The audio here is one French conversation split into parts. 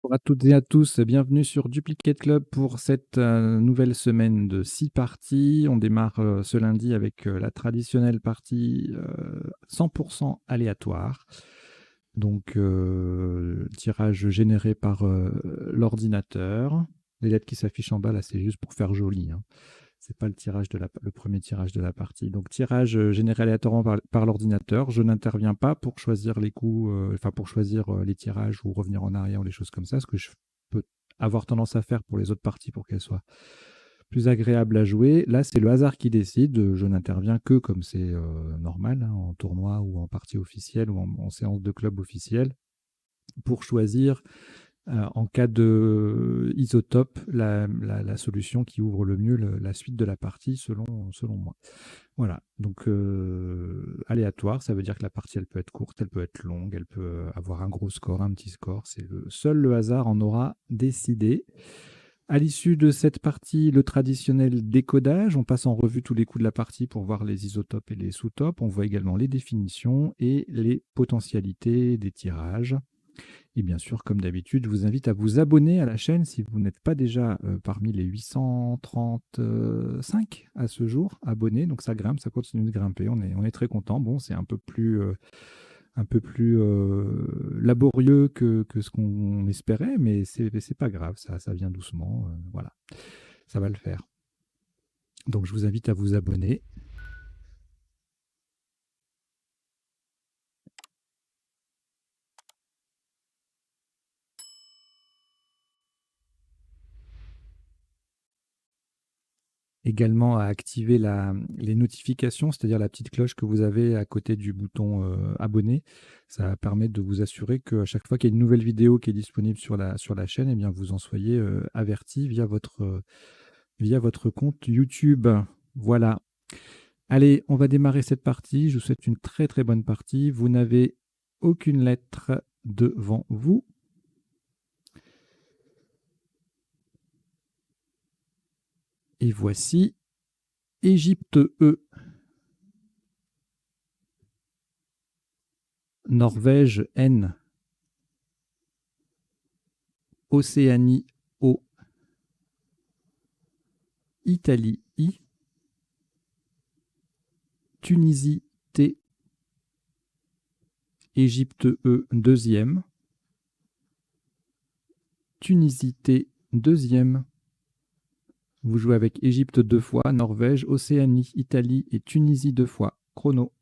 Bonjour à toutes et à tous, bienvenue sur Duplicate Club pour cette nouvelle semaine de 6 parties. On démarre ce lundi avec la traditionnelle partie 100% aléatoire. Donc, tirage généré par l'ordinateur. Les lettres qui s'affichent en bas, là, c'est juste pour faire joli, hein. C'est pas le tirage le premier tirage de la partie. Donc, tirage généré aléatoirement par l'ordinateur. Je n'interviens pas pour choisir les coups, enfin pour choisir les tirages ou revenir en arrière ou les choses comme ça, ce que je peux avoir tendance à faire pour les autres parties pour qu'elles soient plus agréables à jouer. Là, c'est le hasard qui décide. Je n'interviens que comme c'est normal, hein, en tournoi ou en partie officielle ou en séance de club officielle, pour choisir en cas de isotope, la solution qui ouvre le mieux la suite de la partie selon moi. Voilà, donc aléatoire, ça veut dire que la partie, elle peut être courte, elle peut être longue, elle peut avoir un gros score, un petit score. Seul le hasard en aura décidé. À l'issue de cette partie, le traditionnel décodage, on passe en revue tous les coups de la partie pour voir les isotopes et les sous-topes. On voit également les définitions et les potentialités des tirages. Et bien sûr, comme d'habitude, je vous invite à vous abonner à la chaîne si vous n'êtes pas déjà parmi les 835 à ce jour abonnés. Donc ça grimpe, ça continue de grimper. On est très content. Bon, c'est un peu plus laborieux que ce qu'on espérait, mais c'est pas grave. Ça vient doucement. Voilà, ça va le faire. Donc je vous invite à vous abonner. Également à activer les notifications, c'est-à-dire la petite cloche que vous avez à côté du bouton abonner. Ça permet de vous assurer qu'à chaque fois qu'il y a une nouvelle vidéo qui est disponible sur la chaîne, eh bien, vous en soyez averti via votre compte YouTube. Voilà. Allez, on va démarrer cette partie. Je vous souhaite une très très bonne partie. Vous n'avez aucune lettre devant vous. Et voici Égypte E, Norvège N, Océanie O, Italie I, Tunisie T, Égypte E deuxième, Tunisie T deuxième. Vous jouez avec Égypte 2 fois, Norvège, Océanie, Italie et Tunisie 2 fois. Chrono.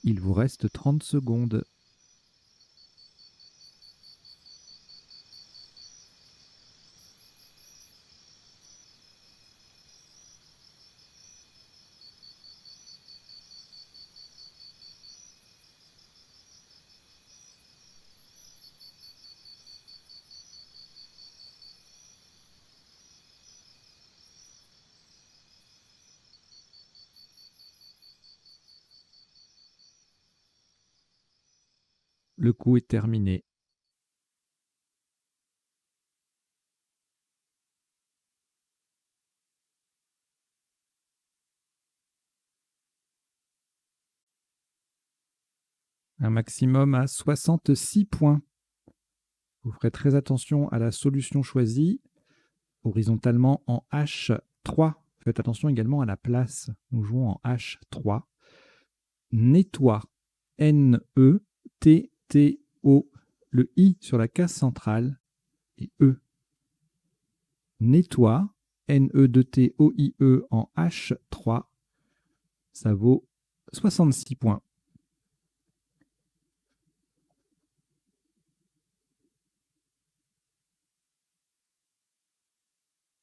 Il vous reste 30 secondes. Le coup est terminé. Un maximum à 66 points. Vous ferez très attention à la solution choisie, horizontalement en H3. Faites attention également à la place. Nous jouons en H3. Nettoie. N-E-T-T-O. Le I sur la case centrale et E. Nettoie. N-E-T-T-O-I-E en H3. Ça vaut 66 points.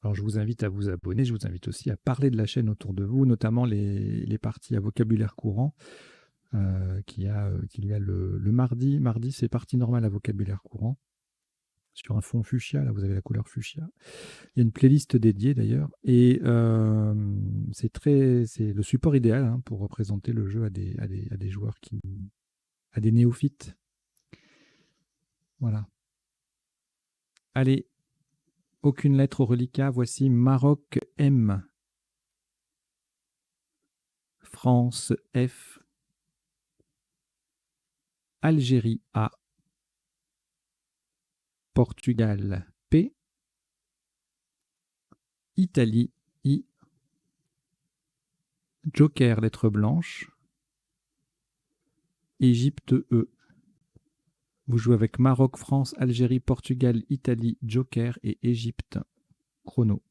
Alors, je vous invite à vous abonner. Je vous invite aussi à parler de la chaîne autour de vous, notamment les parties à vocabulaire courant qu'il y a le mardi. Mardi, c'est partie normale à vocabulaire courant. Sur un fond fuchsia, là, vous avez la couleur fuchsia. Il y a une playlist dédiée d'ailleurs. Et c'est le support idéal hein, pour représenter le jeu à des joueurs à des néophytes. Voilà. Allez, aucune lettre au reliquat. Voici Maroc M. France F. Algérie A. Portugal P. Italie I. Joker lettre blanche. Égypte E. Vous jouez avec Maroc, France, Algérie, Portugal, Italie, Joker et Égypte. Chrono.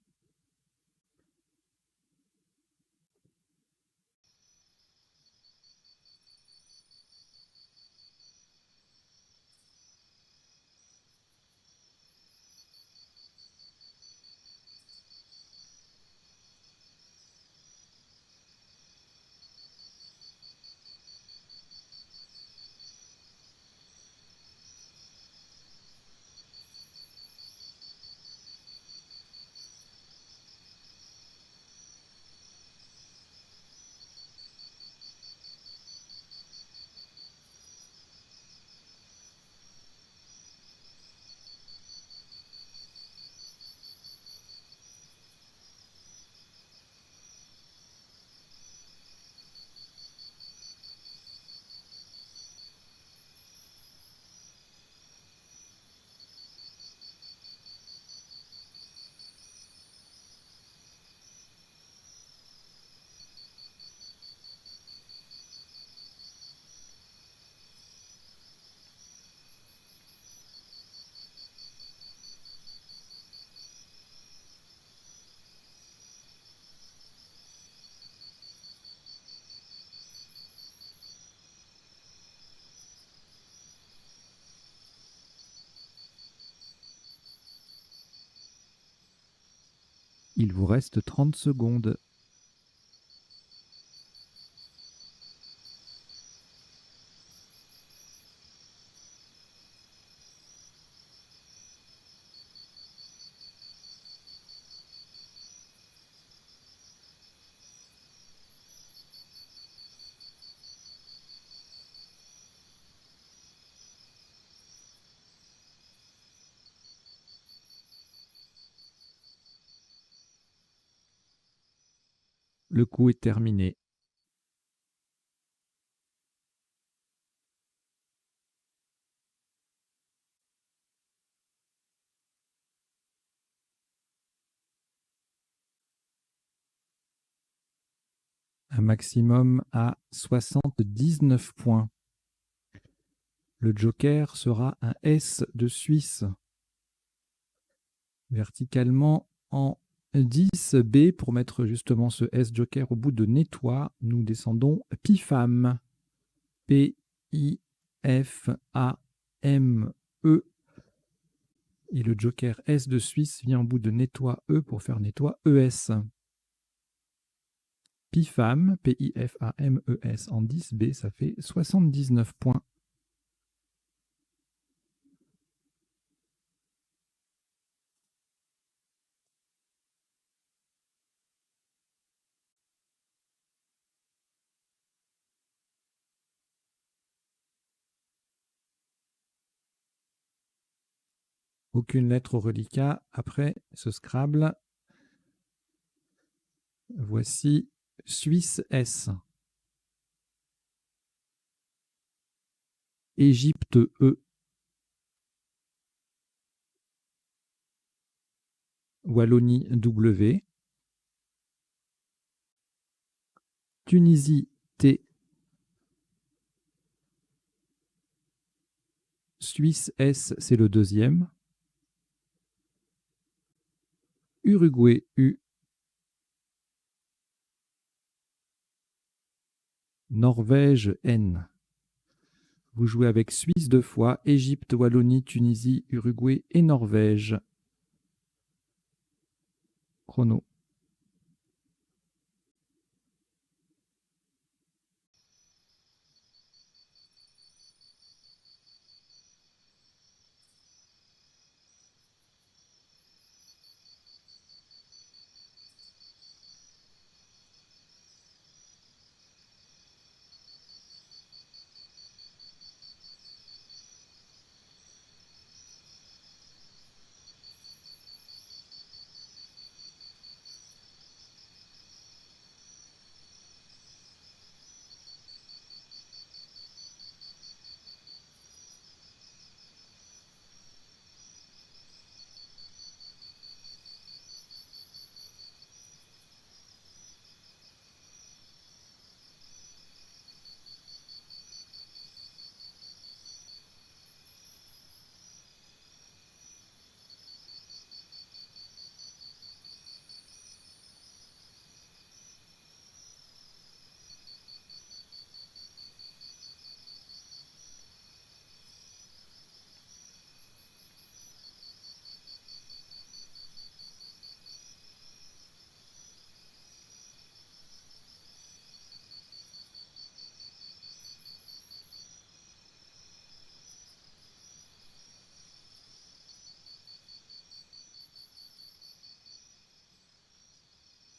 Il vous reste 30 secondes. Le coup est terminé. Un maximum à 79 points. Le joker sera un S de Suisse. Verticalement en 10B pour mettre justement ce S joker au bout de nettoie. Nous descendons Pifam. P-I-F-A-M-E. Et le joker S de Suisse vient au bout de nettoie E pour faire nettoie ES. Pifam, P-I-F-A-M-E-S en 10B, ça fait 79 points. Aucune lettre au reliquat. Après ce Scrabble, voici Suisse S. Égypte E, Wallonie W, Tunisie T, Suisse S, c'est le deuxième, Uruguay U, Norvège N. Vous jouez avec Suisse 2 fois, Égypte, Wallonie, Tunisie, Uruguay et Norvège. Chrono.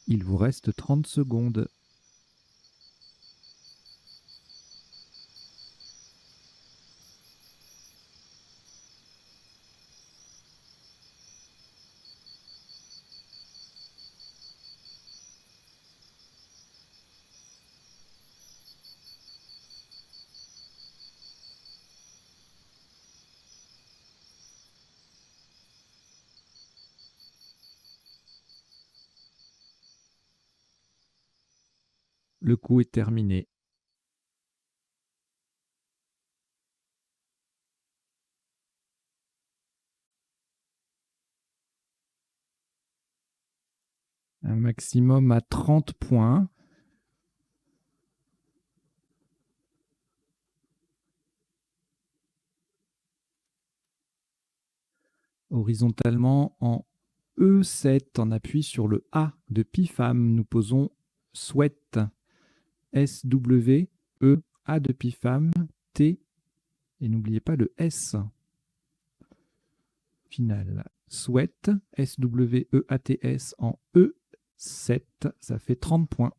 Il vous reste 30 secondes. Le coup est terminé. Un maximum à 30 points. Horizontalement en E7, en appui sur le A de Pifam, nous posons souhaite. S-W, E, A de Pifam, T, et n'oubliez pas le S. Final. Souhaite, S-W-E-A-T-S en E7, ça fait 30 points.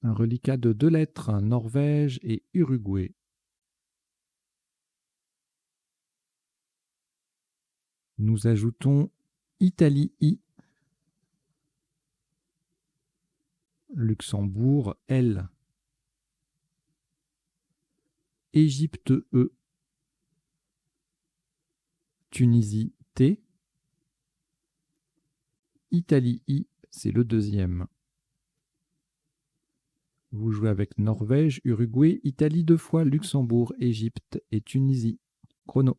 Un reliquat de 2 lettres, Norvège et Uruguay. Nous ajoutons Italie I, Luxembourg L, Égypte E, Tunisie T, Italie I, c'est le deuxième. Vous jouez avec Norvège, Uruguay, Italie 2 fois, Luxembourg, Égypte et Tunisie. Chrono.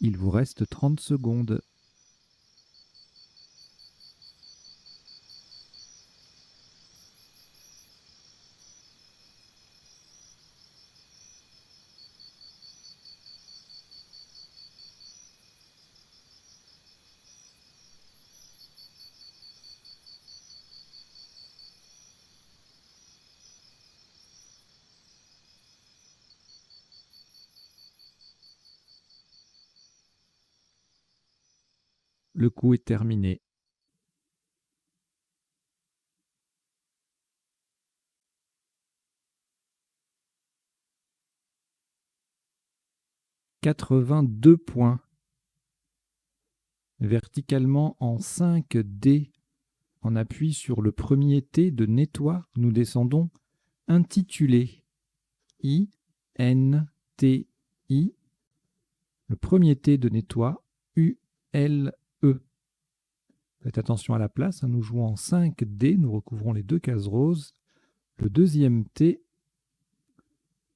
Il vous reste 30 secondes. Le coup est terminé. « 82 points. Verticalement en 5 dés, en appui sur le premier T de nettoie, nous descendons intitulé I-N-T-I. Le premier T de nettoie U-L-E. Faites attention à la place, nous jouons en 5 dés, nous recouvrons les 2 cases roses. Le deuxième T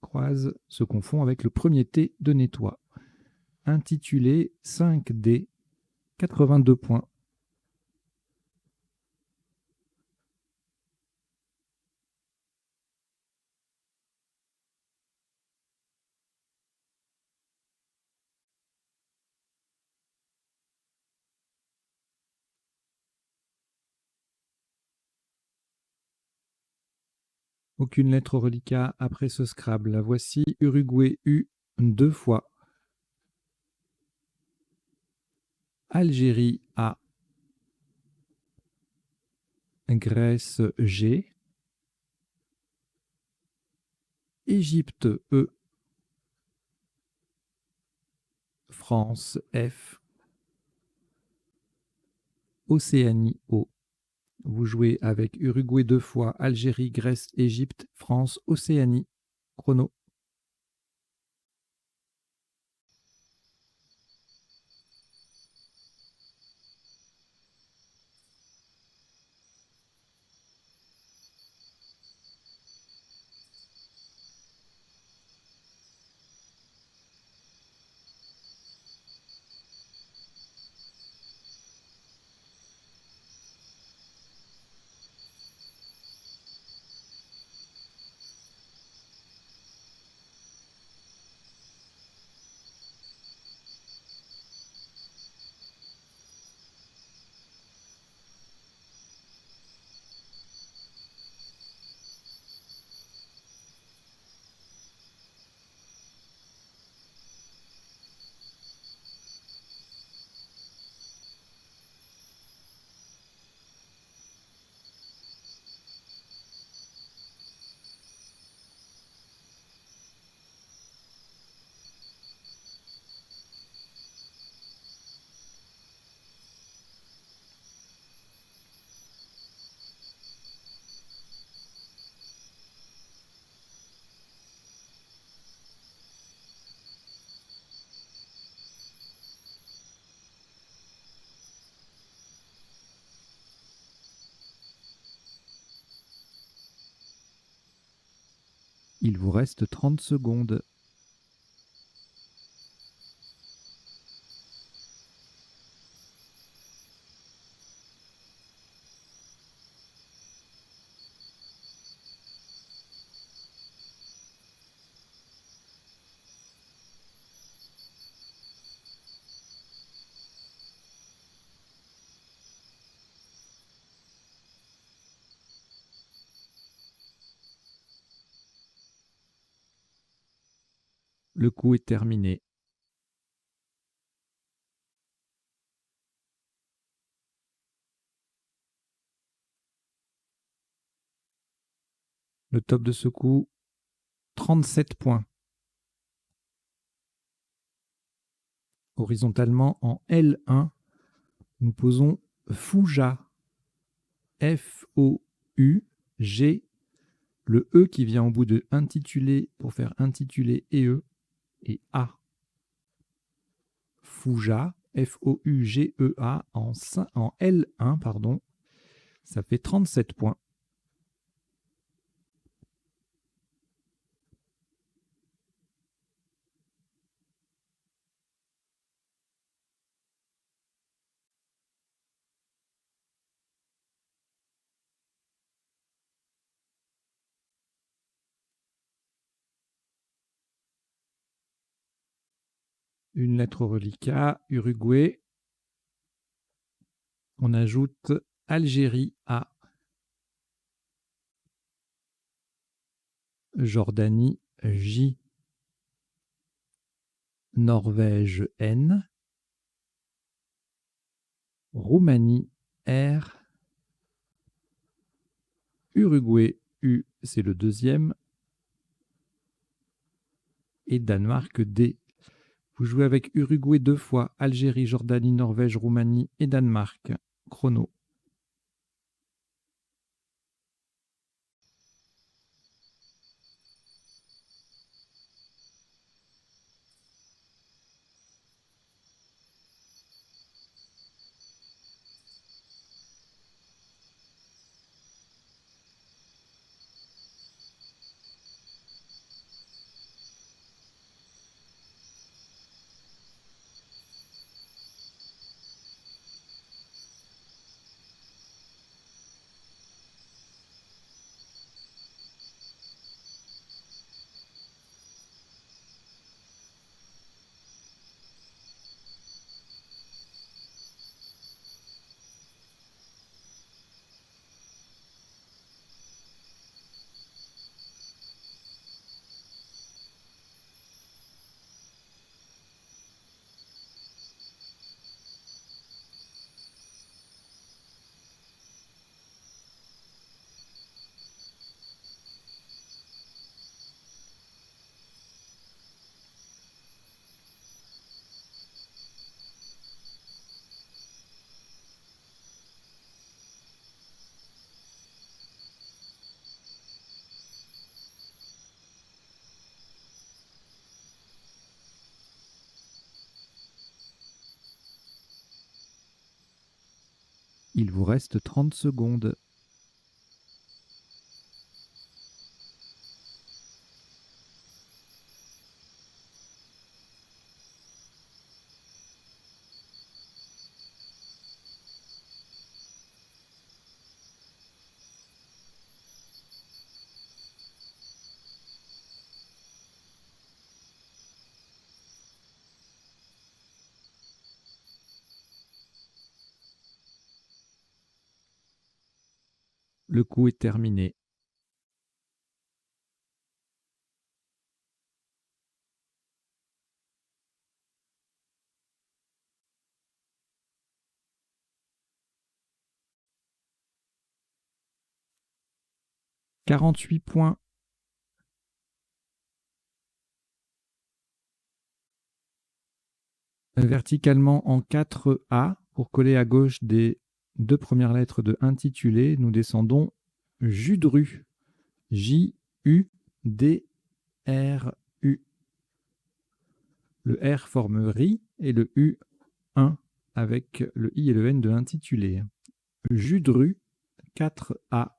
croise, se confond avec le premier T de nettoie. Intitulé 5D, 82 points. Aucune lettre reliquat après ce Scrabble. La voici Uruguay U 2 fois. Algérie A. Grèce G. Égypte E. France F. Océanie O. Vous jouez avec Uruguay 2 fois, Algérie, Grèce, Égypte, France, Océanie. Chrono. Il vous reste 30 secondes. Le coup est terminé. Le top de ce coup, 37 points. Horizontalement en L1, nous posons Fouja. F-O-U-G. Le E qui vient au bout de intitulé pour faire intitulé et A. Fouja. F-O-U-G-E-A en L1, pardon. Ça fait 37 points. Une lettre au reliquat, Uruguay. On ajoute Algérie A. Jordanie J. Norvège N. Roumanie R. Uruguay U, c'est le deuxième. Et Danemark D. Vous jouez avec Uruguay 2 fois, Algérie, Jordanie, Norvège, Roumanie et Danemark. Chrono. Il vous reste 30 secondes. Le coup est terminé. « 48 points. Verticalement en 4A, pour coller à gauche des 2 premières lettres de intitulé, nous descendons Judru. J-U-D-R-U. Le R forme RI et le U 1 avec le I et le N de l'intitulé. Judru 4A.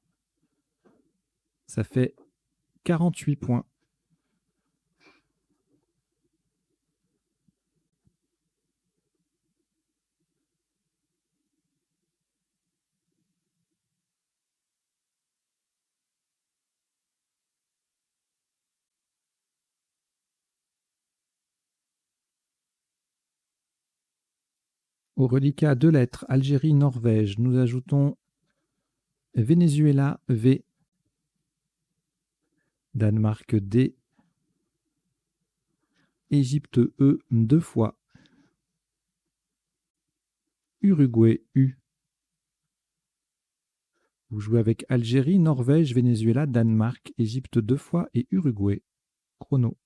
Ça fait 48 points. Au reliquat 2 lettres, Algérie, Norvège, nous ajoutons Venezuela V, Danemark D, Égypte E 2 fois, Uruguay U. Vous jouez avec Algérie, Norvège, Venezuela, Danemark, Égypte 2 fois et Uruguay. Chrono.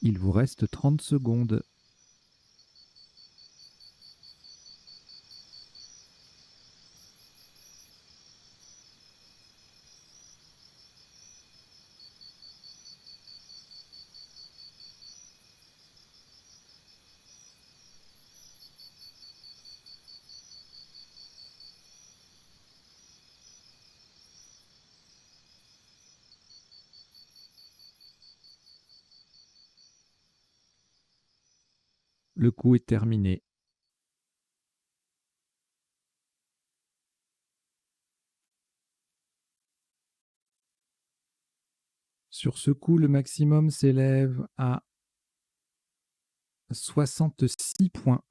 Il vous reste 30 secondes. Le coup est terminé. Sur ce coup, le maximum s'élève à 66 points.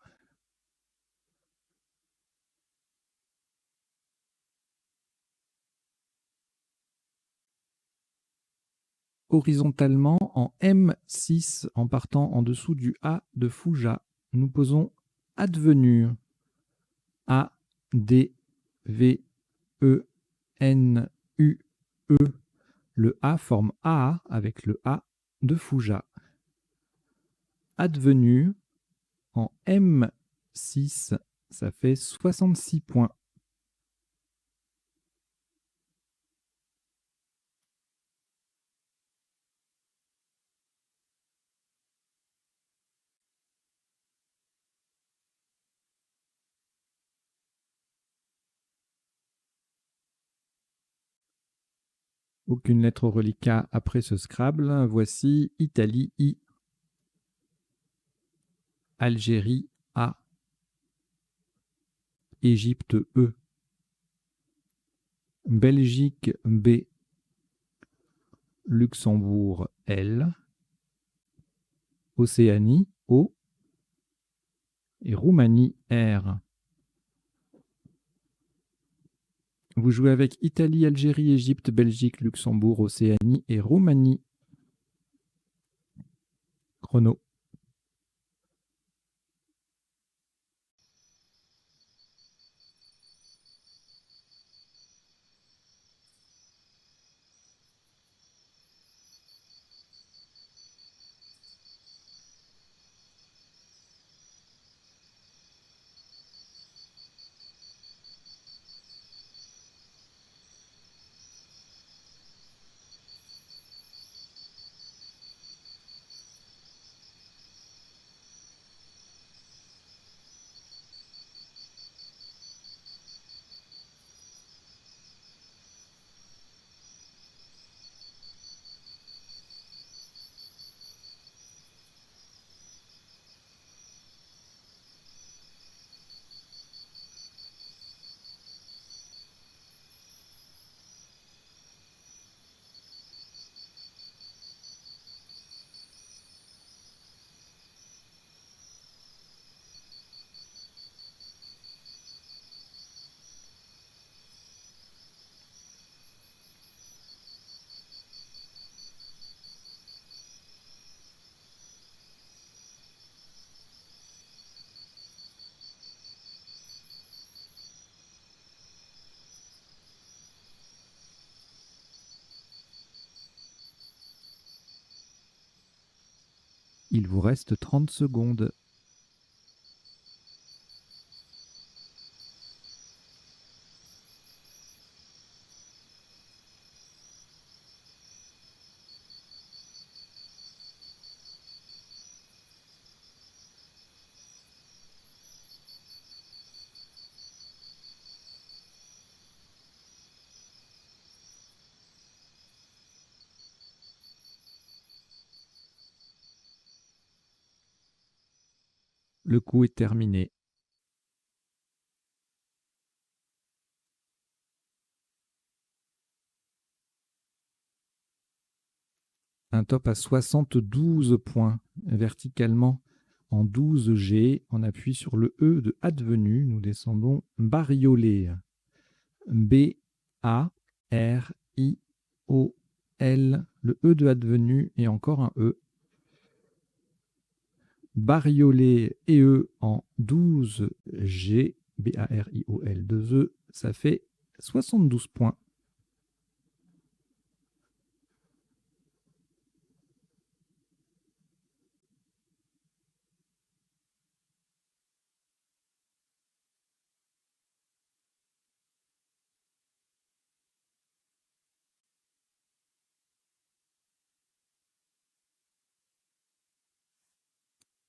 Horizontalement, en M6, en partant en dessous du A de Fouja, nous posons advenu. A, D, V, E, N, U, E. Le A forme A avec le A de Fouja. Advenu en M6, ça fait 66 points. Aucune lettre au reliquat après ce Scrabble. Voici Italie I, Algérie A, Égypte E, Belgique B, Luxembourg L, Océanie O et Roumanie R. Vous jouez avec Italie, Algérie, Égypte, Belgique, Luxembourg, Océanie et Roumanie. Chrono. Il vous reste 30 secondes. Le coup est terminé. Un top à 72 points verticalement en 12 G. On appuie sur le E de advenu. Nous descendons bariolé. B-A-R-I-O-L. Le E de advenu et encore un E. Bariolé et E en 12 G. B-A-R-I-O-L 2 E. Ça fait 72 points.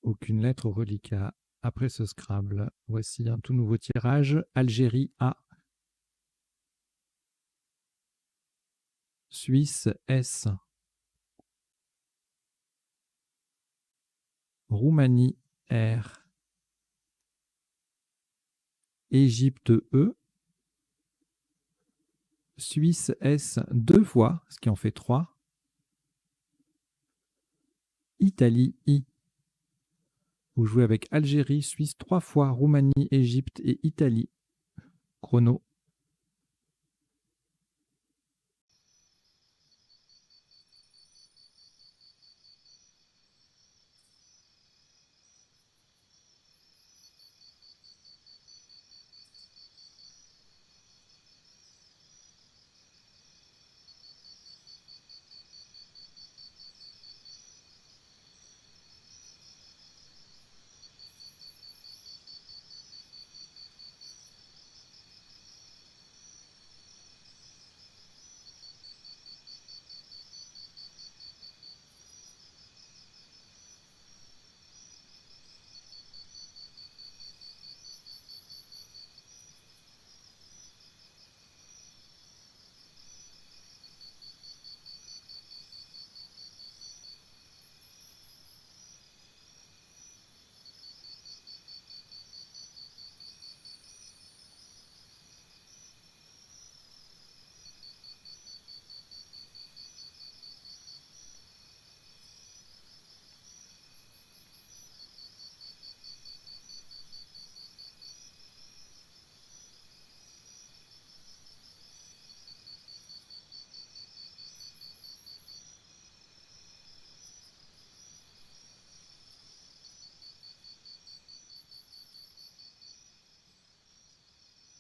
Aucune lettre au reliquat. Après ce Scrabble, voici un tout nouveau tirage. Algérie A. Suisse S. Roumanie R. Égypte E. Suisse S 2 fois, ce qui en fait 3. Italie I. Vous jouez avec Algérie, Suisse 3 fois, Roumanie, Égypte et Italie. Chrono.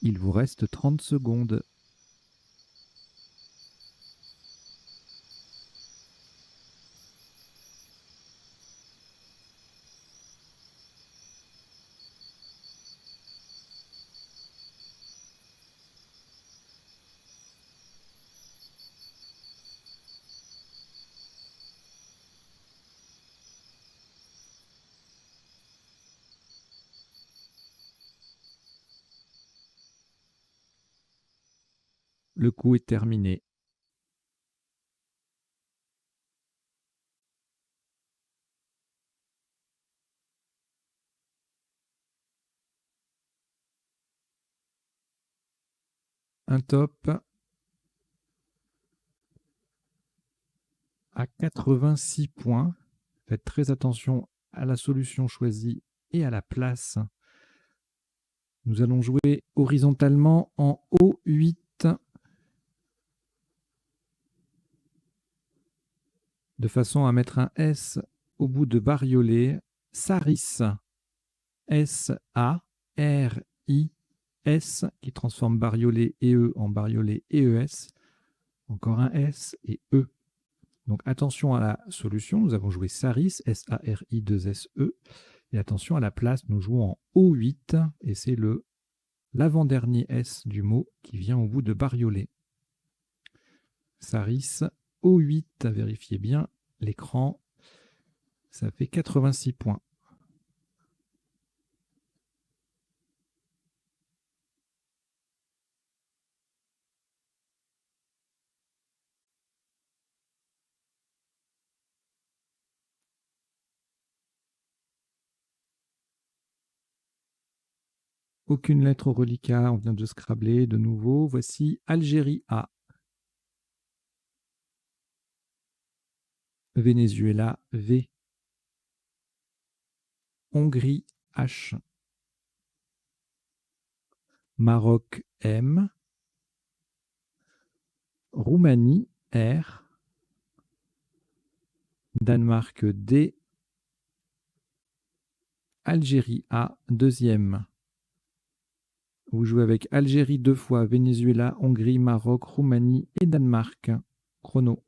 Il vous reste 30 secondes. Le coup est terminé. Un top à 86 points. Faites très attention à la solution choisie et à la place. Nous allons jouer horizontalement en O8. De façon à mettre un S au bout de bariolé. Saris. S-A-R-I-S qui transforme bariolé et E en bariolé et ES. Encore un S et E. Donc attention à la solution, nous avons joué Saris, S-A-R-I-2-S-E. Et attention à la place, nous jouons en O8 et c'est l'avant-dernier S du mot qui vient au bout de bariolé. Saris, O8, vérifiez bien l'écran, ça fait 86 points. Aucune lettre au reliquat, on vient de scrabler de nouveau. Voici Algérie A. Venezuela V. Hongrie H. Maroc M. Roumanie R. Danemark D. Algérie A, deuxième. Vous jouez avec Algérie 2 fois, Venezuela, Hongrie, Maroc, Roumanie et Danemark. Chrono.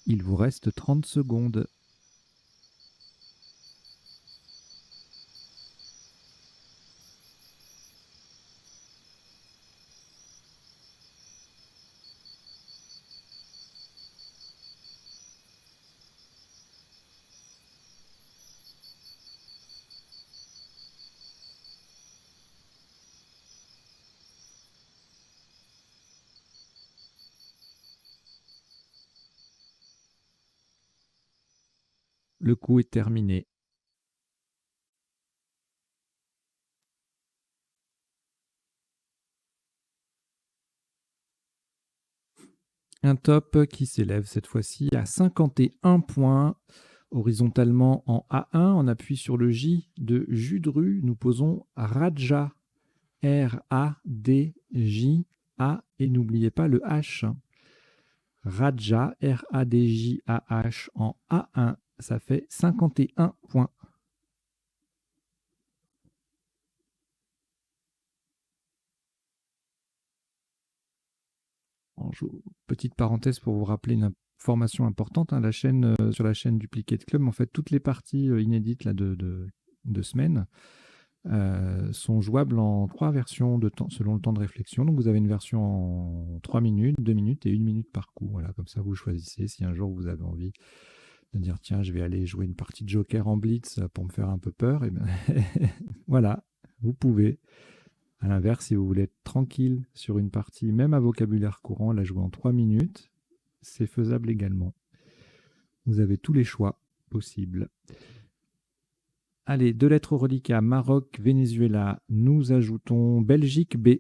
Il vous reste 30 secondes. Le coup est terminé. Un top qui s'élève cette fois-ci à 51 points. Horizontalement en A1, on appuie sur le J de Judru. Nous posons Raja. R-A-D-J-A. Et n'oubliez pas le H. Raja, R-A-D-J-A-H en A1. Ça fait 51 points. Petite parenthèse pour vous rappeler une information importante, hein, sur la chaîne Duplicate Club, en fait, toutes les parties inédites là, de semaine sont jouables en 3 versions de temps, selon le temps de réflexion. Donc vous avez une version en 3 minutes, 2 minutes et 1 minute par coup. Voilà, comme ça vous choisissez. Si un jour vous avez envie de dire tiens, je vais aller jouer une partie de Joker en Blitz pour me faire un peu peur, et ben voilà, vous pouvez. À l'inverse, si vous voulez être tranquille sur une partie, même à vocabulaire courant, la jouer en 3 minutes, c'est faisable également. Vous avez tous les choix possibles. Allez, 2 lettres au reliquat, Maroc, Venezuela. Nous ajoutons Belgique B,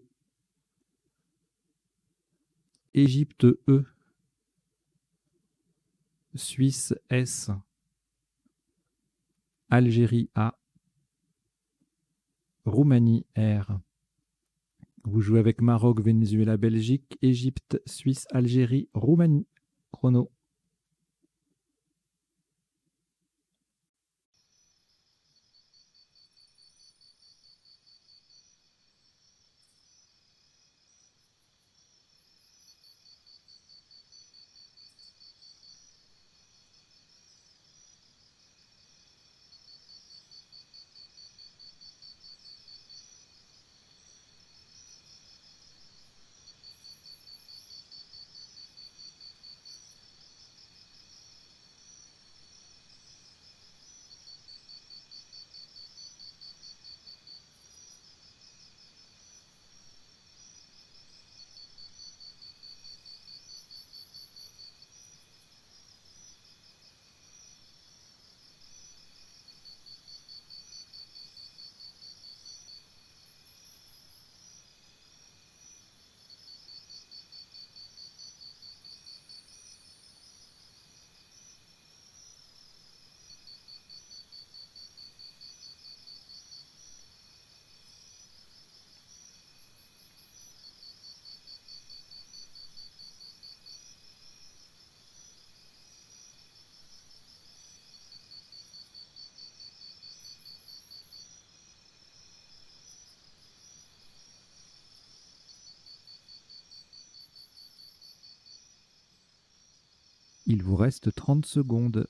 Égypte E, Suisse S, Algérie A, Roumanie R. Vous jouez avec Maroc, Venezuela, Belgique, Égypte, Suisse, Algérie, Roumanie. Chrono. Il vous reste 30 secondes.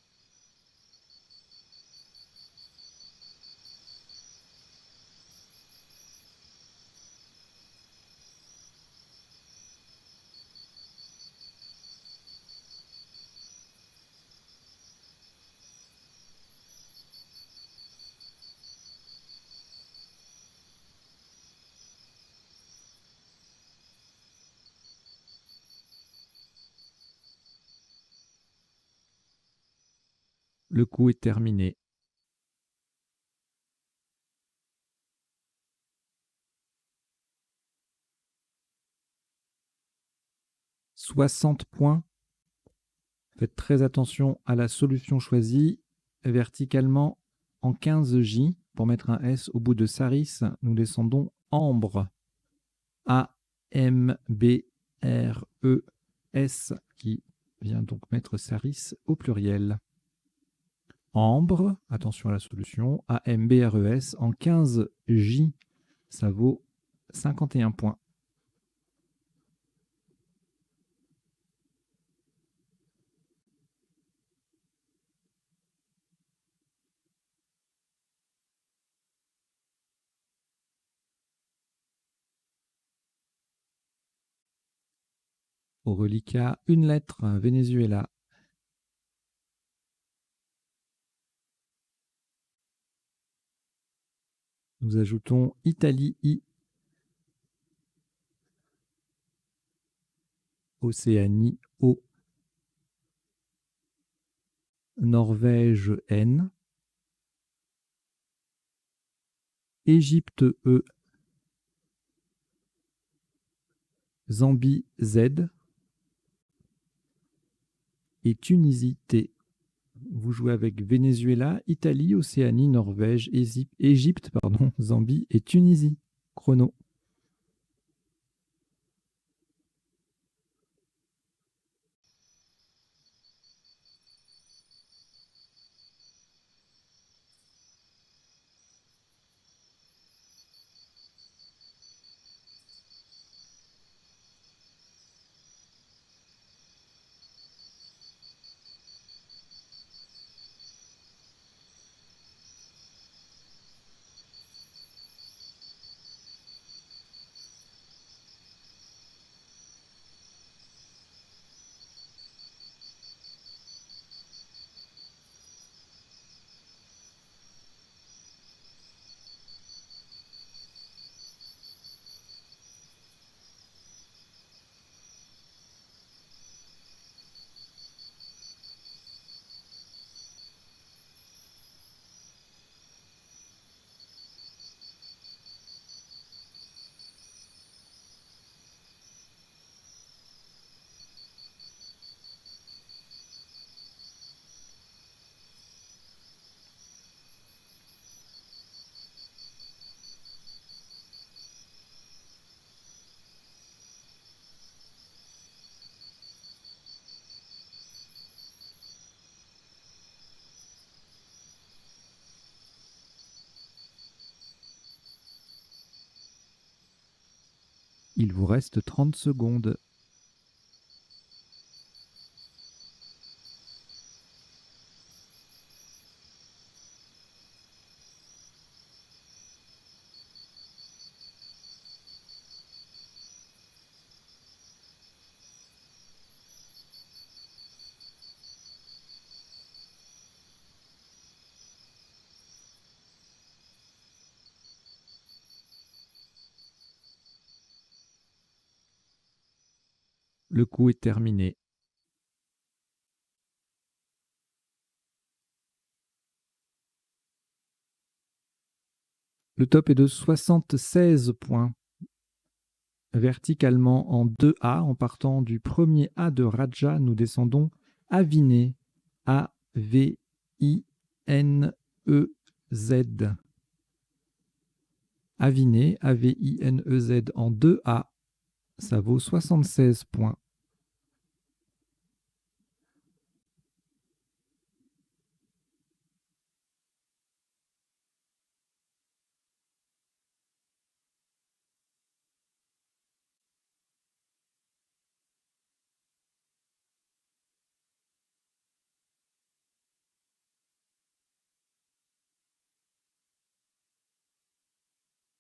Le coup est terminé. « 60 points. Faites très attention à la solution choisie. Verticalement en 15J. Pour mettre un S au bout de Saris, nous descendons Ambre. A-M-B-R-E-S, qui vient donc mettre Saris au pluriel. Ambre, attention à la solution, A-M-B-R-E-S en 15J, ça vaut 51 points. Au reliquat, une lettre, Venezuela. Nous ajoutons Italie, I. Océanie, O. Norvège, N. Égypte, E. Zambie, Z. Et Tunisie, T. Vous jouez avec Venezuela, Italie, Océanie, Norvège, Égypte, Zambie et Tunisie. Chrono. Il vous reste 30 secondes. Le coup est terminé. Le top est de 76 points. Verticalement en 2A, en partant du premier A de Raja, nous descendons Aviné, A-V-I-N-E-Z. Aviné, A-V-I-N-E-Z en 2A, ça vaut 76 points.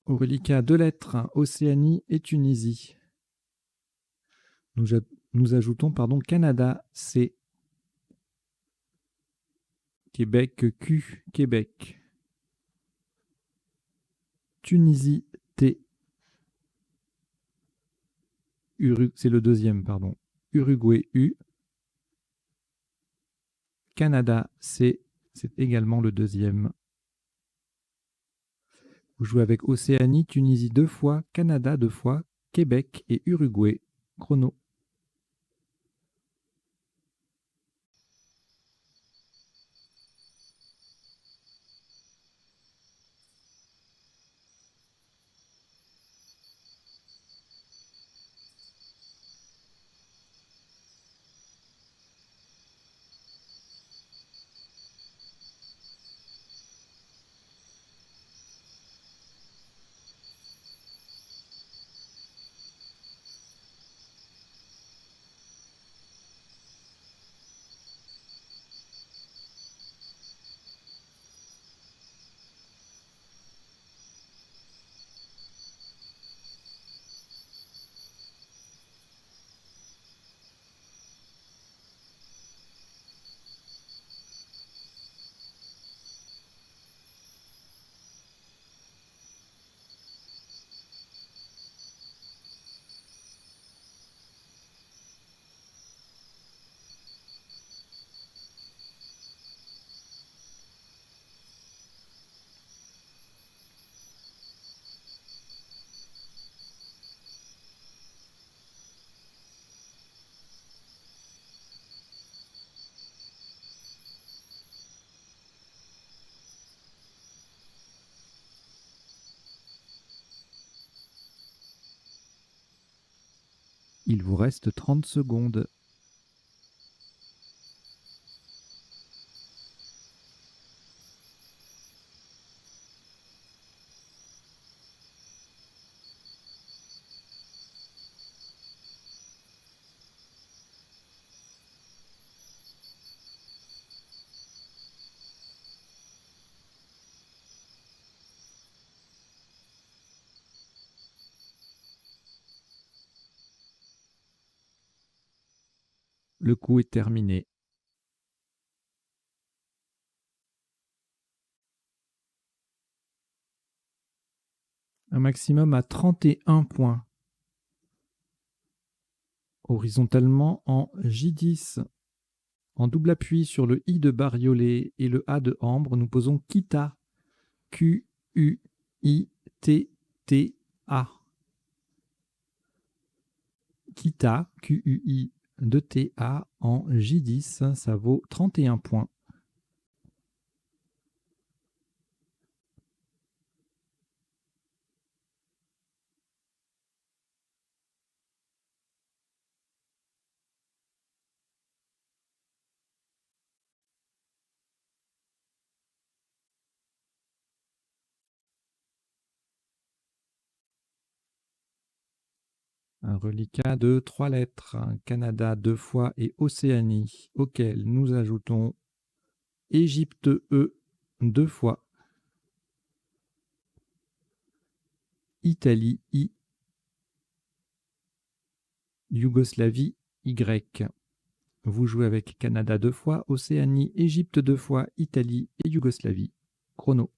Au reliquat, 2 lettres, Océanie et Tunisie. Nous ajoutons Canada, C. Québec, Q. Québec. Tunisie, T. C'est le deuxième, Uruguay, U. Canada, C. C'est également le deuxième. Vous jouez avec Océanie, Tunisie 2 fois, Canada 2 fois, Québec et Uruguay. Chrono. Il vous reste 30 secondes. Le coup est terminé. Un maximum à 31 points. Horizontalement en J10. En double appui sur le I de bariolé et le A de ambre, nous posons Kita. Q-U-I-T-T-A. Kita, Q-U-I-T-A en J10, ça vaut 31 points. Un reliquat de 3 lettres, Canada 2 fois et Océanie, auquel nous ajoutons Égypte E 2 fois, Italie I, Yougoslavie Y. Vous jouez avec Canada 2 fois, Océanie, Égypte 2 fois, Italie et Yougoslavie. Chrono.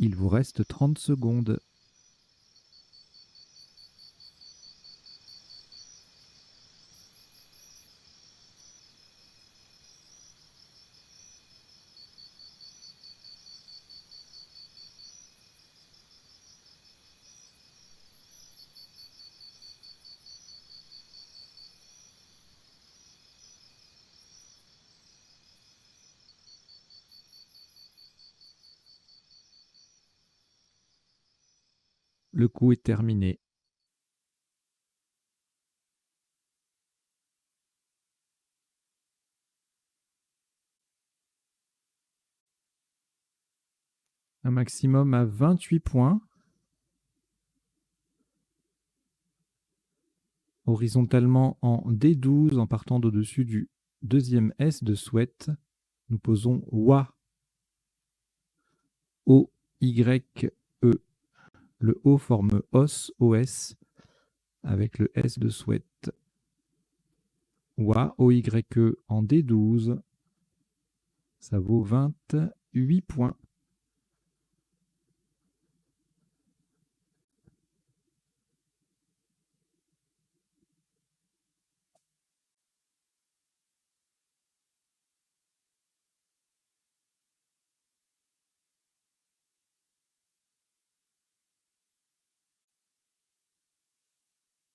Il vous reste 30 secondes. Le coup est terminé. Un maximum à 28 points. Horizontalement en D12, en partant d'au-dessus du deuxième S de souhaite, nous posons WA. O-Y-E. Le O forme os, OS, avec le S de souhaite. WA, O-Y-E en D12, ça vaut 28 points.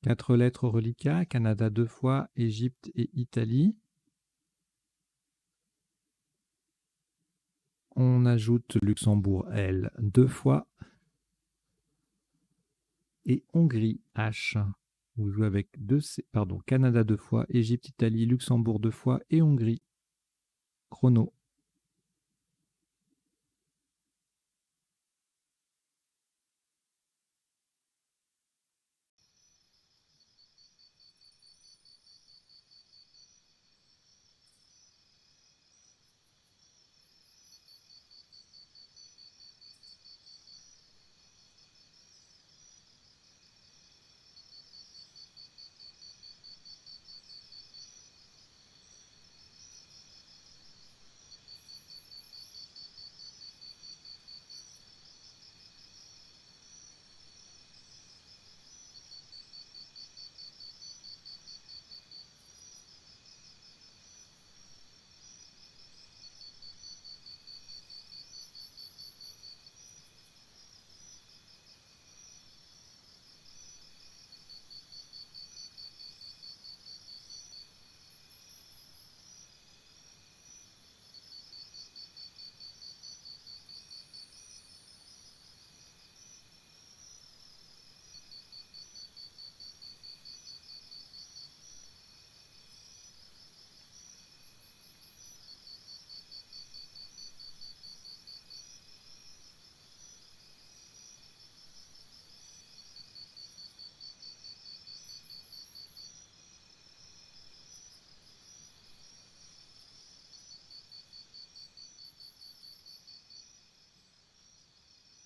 4 lettres au reliquat, Canada 2 fois, Égypte et Italie. On ajoute Luxembourg L 2 fois et Hongrie H. Vous jouez avec Canada 2 fois, Égypte, Italie, Luxembourg 2 fois et Hongrie. Chrono.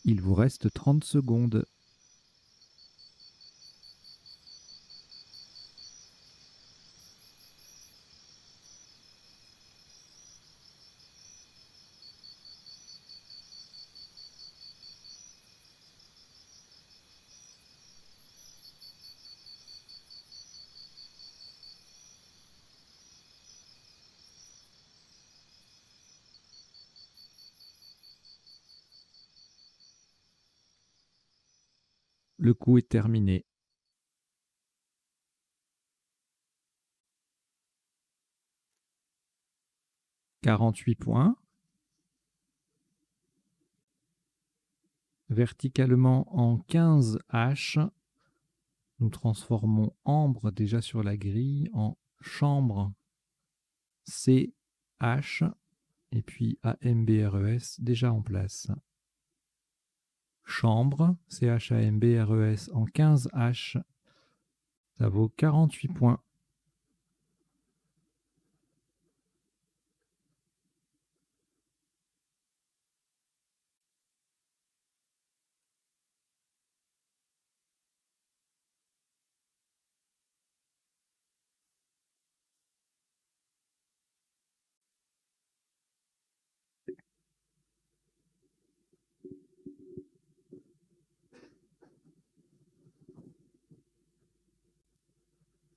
Il vous reste 30 secondes. Le coup est terminé. « 48 points. Verticalement en 15 H, nous transformons ambre déjà sur la grille en chambre C H et puis AMBRES déjà en place. Chambre CHAMBRES en 15 H, ça vaut 48 points.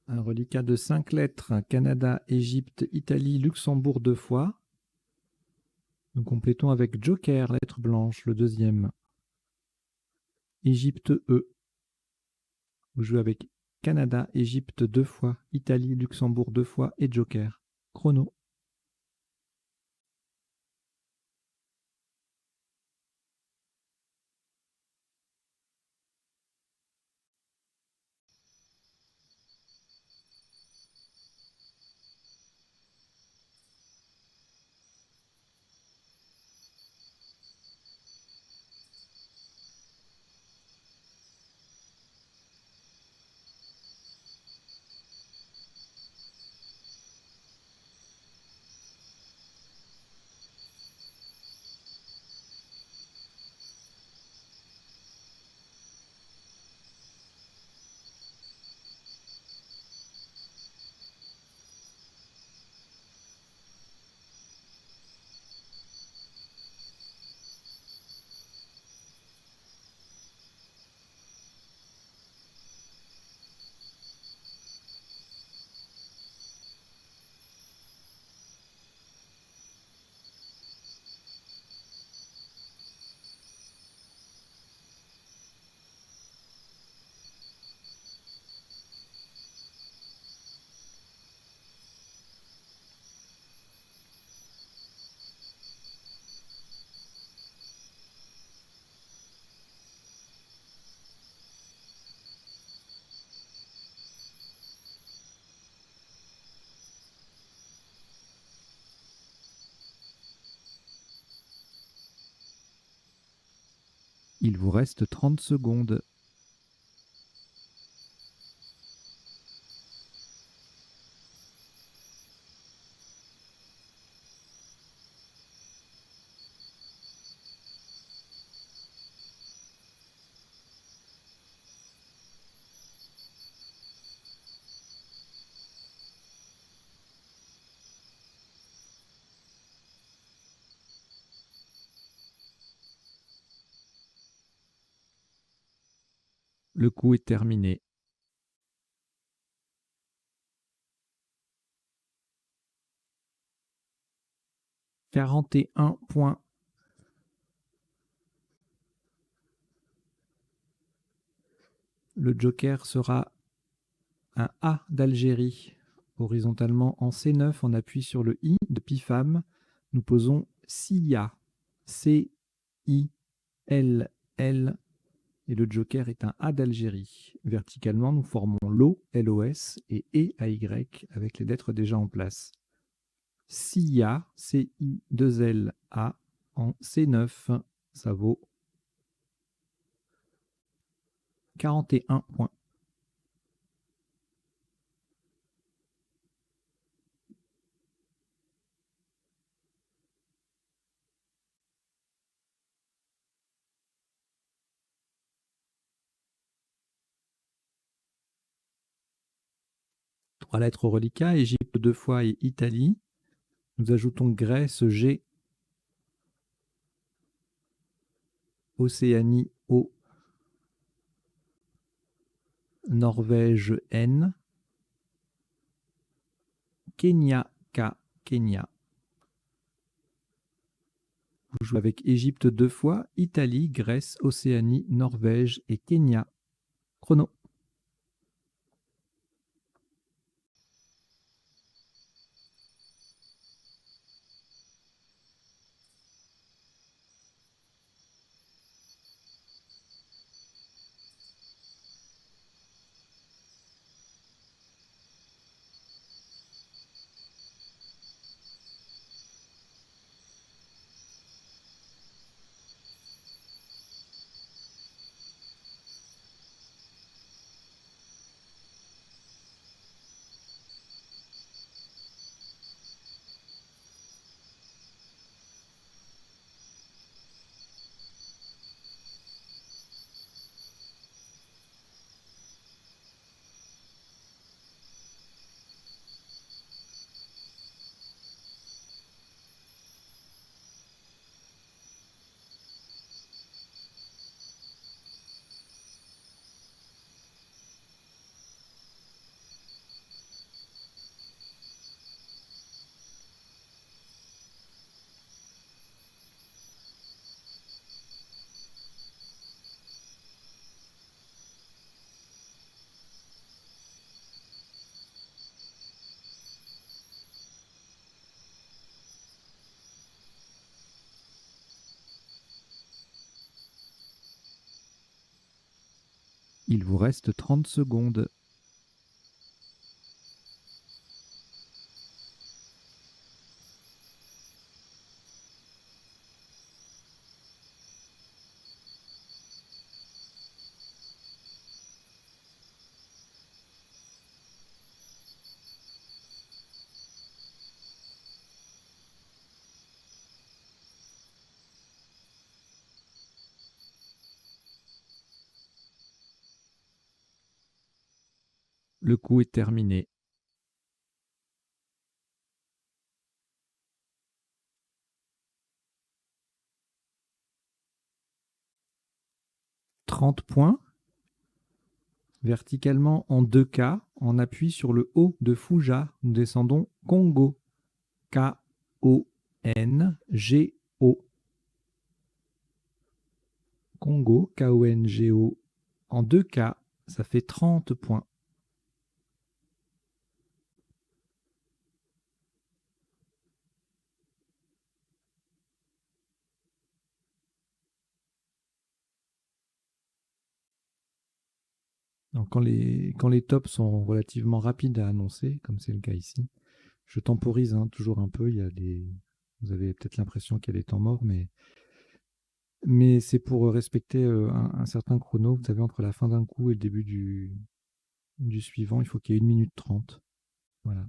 Un reliquat de 5 lettres, Canada, Égypte, Italie, Luxembourg 2 fois. Nous complétons avec Joker, lettre blanche, le deuxième. Égypte E. Vous jouez avec Canada, Égypte 2 fois, Italie, Luxembourg 2 fois et Joker. Chrono. Il vous reste 30 secondes. Le coup est terminé. « 41 points. Le joker sera un A d'Algérie. Horizontalement en C9, on appuie sur le I de Pifam. Nous posons Cia. C-I-L-L. Et le joker est un A d'Algérie. Verticalement, nous formons LO, LOS et E-A-Y avec les lettres déjà en place. Cia, C-I-2-L-A en C9. Ça vaut 41 points. Trois lettres au reliquat, Égypte 2 fois et Italie. Nous ajoutons Grèce, G, Océanie, O, Norvège, N, Kenya, K, Kenya. Vous jouez avec Égypte 2 fois, Italie, Grèce, Océanie, Norvège et Kenya. Chrono. Il vous reste 30 secondes. Le coup est terminé. « 30 points. Verticalement en 2K, on appuie sur le O de Fouja. Nous descendons Congo. K-O-N-G-O. Congo, K-O-N-G-O. En 2K, ça fait 30 points. Donc, quand les tops sont relativement rapides à annoncer, comme c'est le cas ici, je temporise toujours un peu. Vous avez peut-être l'impression qu'il y a des temps morts, mais Mais c'est pour respecter un certain chrono. Vous savez, entre la fin d'un coup et le début du suivant, il faut qu'il y ait 1 minute 30. Voilà.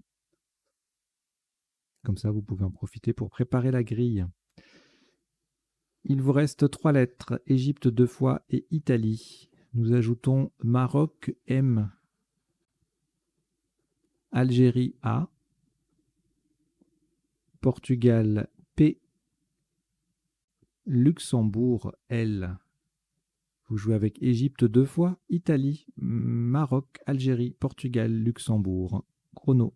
Comme ça, vous pouvez en profiter pour préparer la grille. Il vous reste 3 lettres, Égypte 2 fois et Italie. Nous ajoutons Maroc M, Algérie A, Portugal P, Luxembourg L. Vous jouez avec Égypte 2 fois, Italie, Maroc, Algérie, Portugal, Luxembourg. Chrono.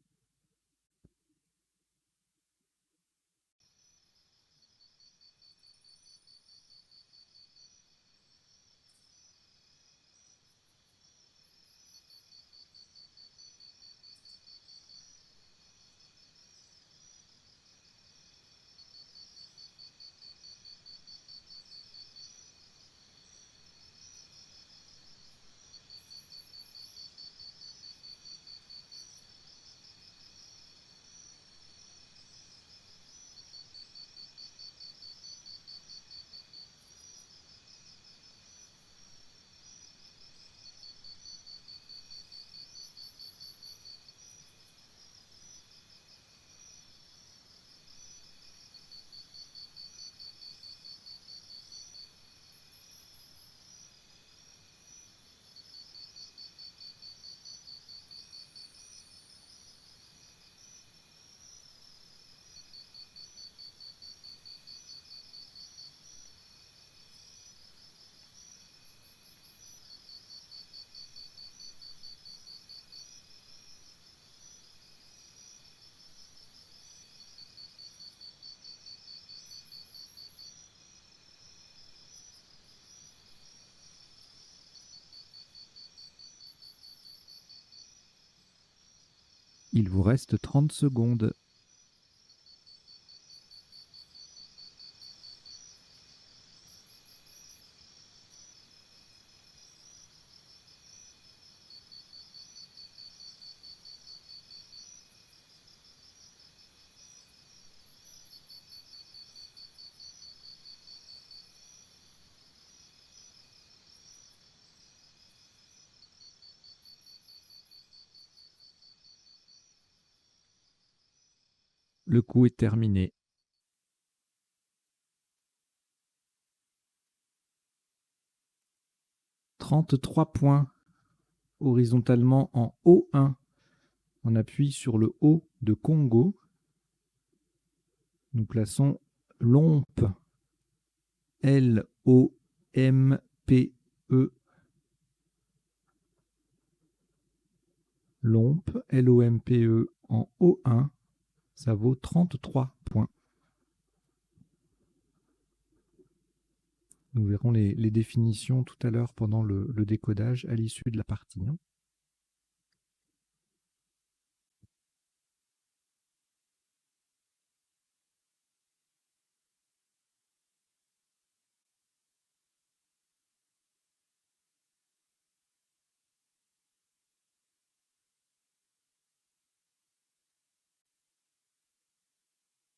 Il vous reste 30 secondes. Le coup est terminé. 33 points horizontalement en O1. On appuie sur le O de Congo. Nous plaçons l'OMPE. L-O-M-P-E. L'OMPE, L-O-M-P-E en O1. Ça vaut 33 points. Nous verrons les définitions tout à l'heure pendant le décodage à l'issue de la partie.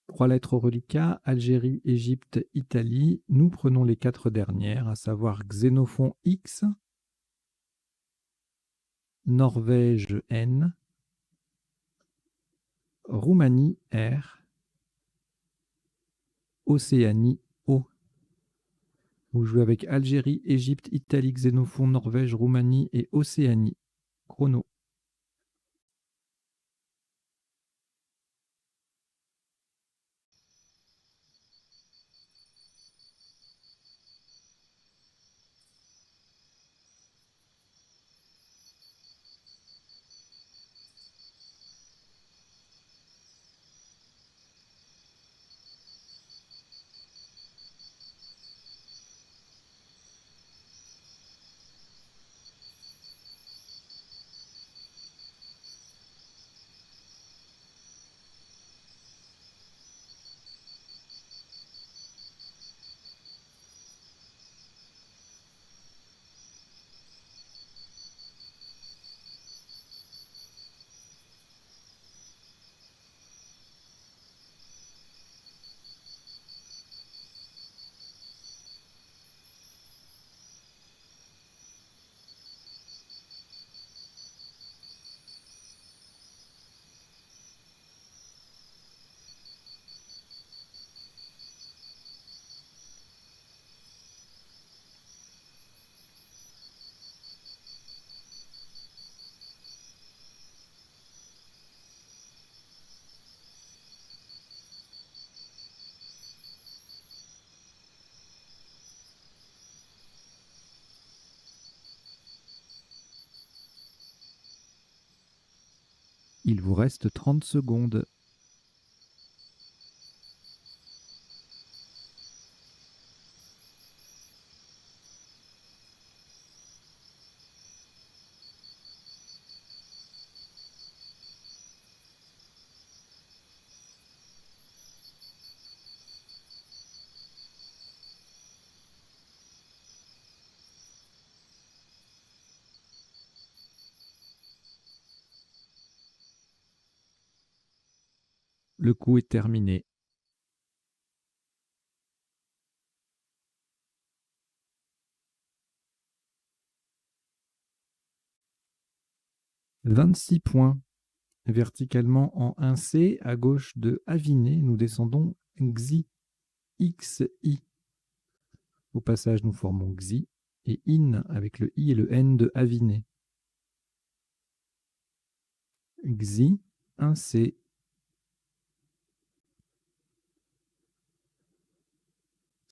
3 lettres au reliquat, Algérie, Égypte, Italie. Nous prenons les 4 dernières, à savoir Xénophon X, Norvège N, Roumanie R, Océanie O. Vous jouez avec Algérie, Égypte, Italie, Xénophon, Norvège, Roumanie et Océanie. Chrono. Il vous reste 30 secondes. Le coup est terminé. « 26 points. Verticalement en 1C, à gauche de Aviné, nous descendons Xi, XI. Au passage, nous formons Xi et In avec le I et le N de Aviné. Xi, 1C.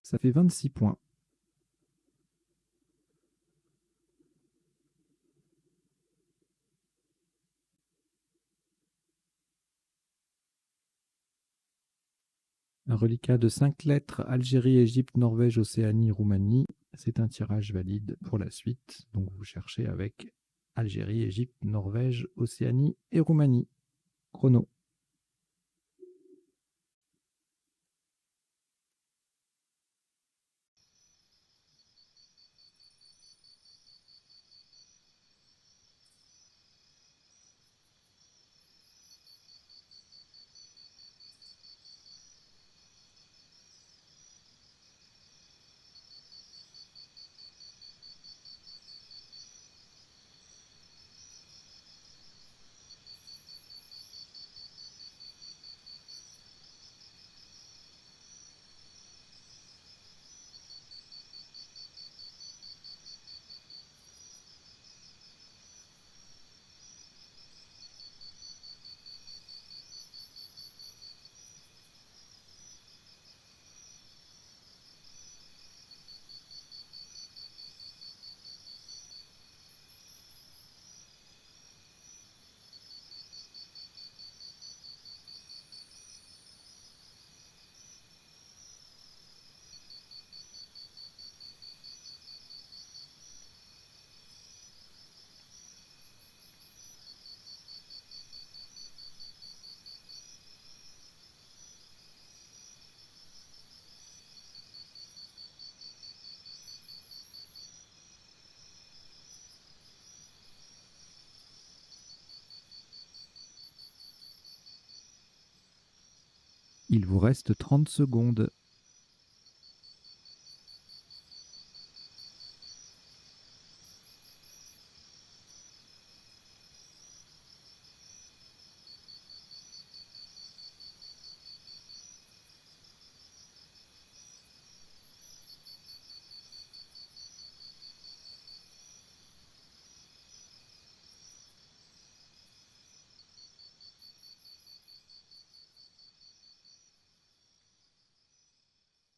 Ça fait 26 points. Un reliquat de 5 lettres, Algérie, Égypte, Norvège, Océanie, Roumanie. C'est un tirage valide pour la suite. Donc vous cherchez avec Algérie, Égypte, Norvège, Océanie et Roumanie. Chrono. Il vous reste 30 secondes.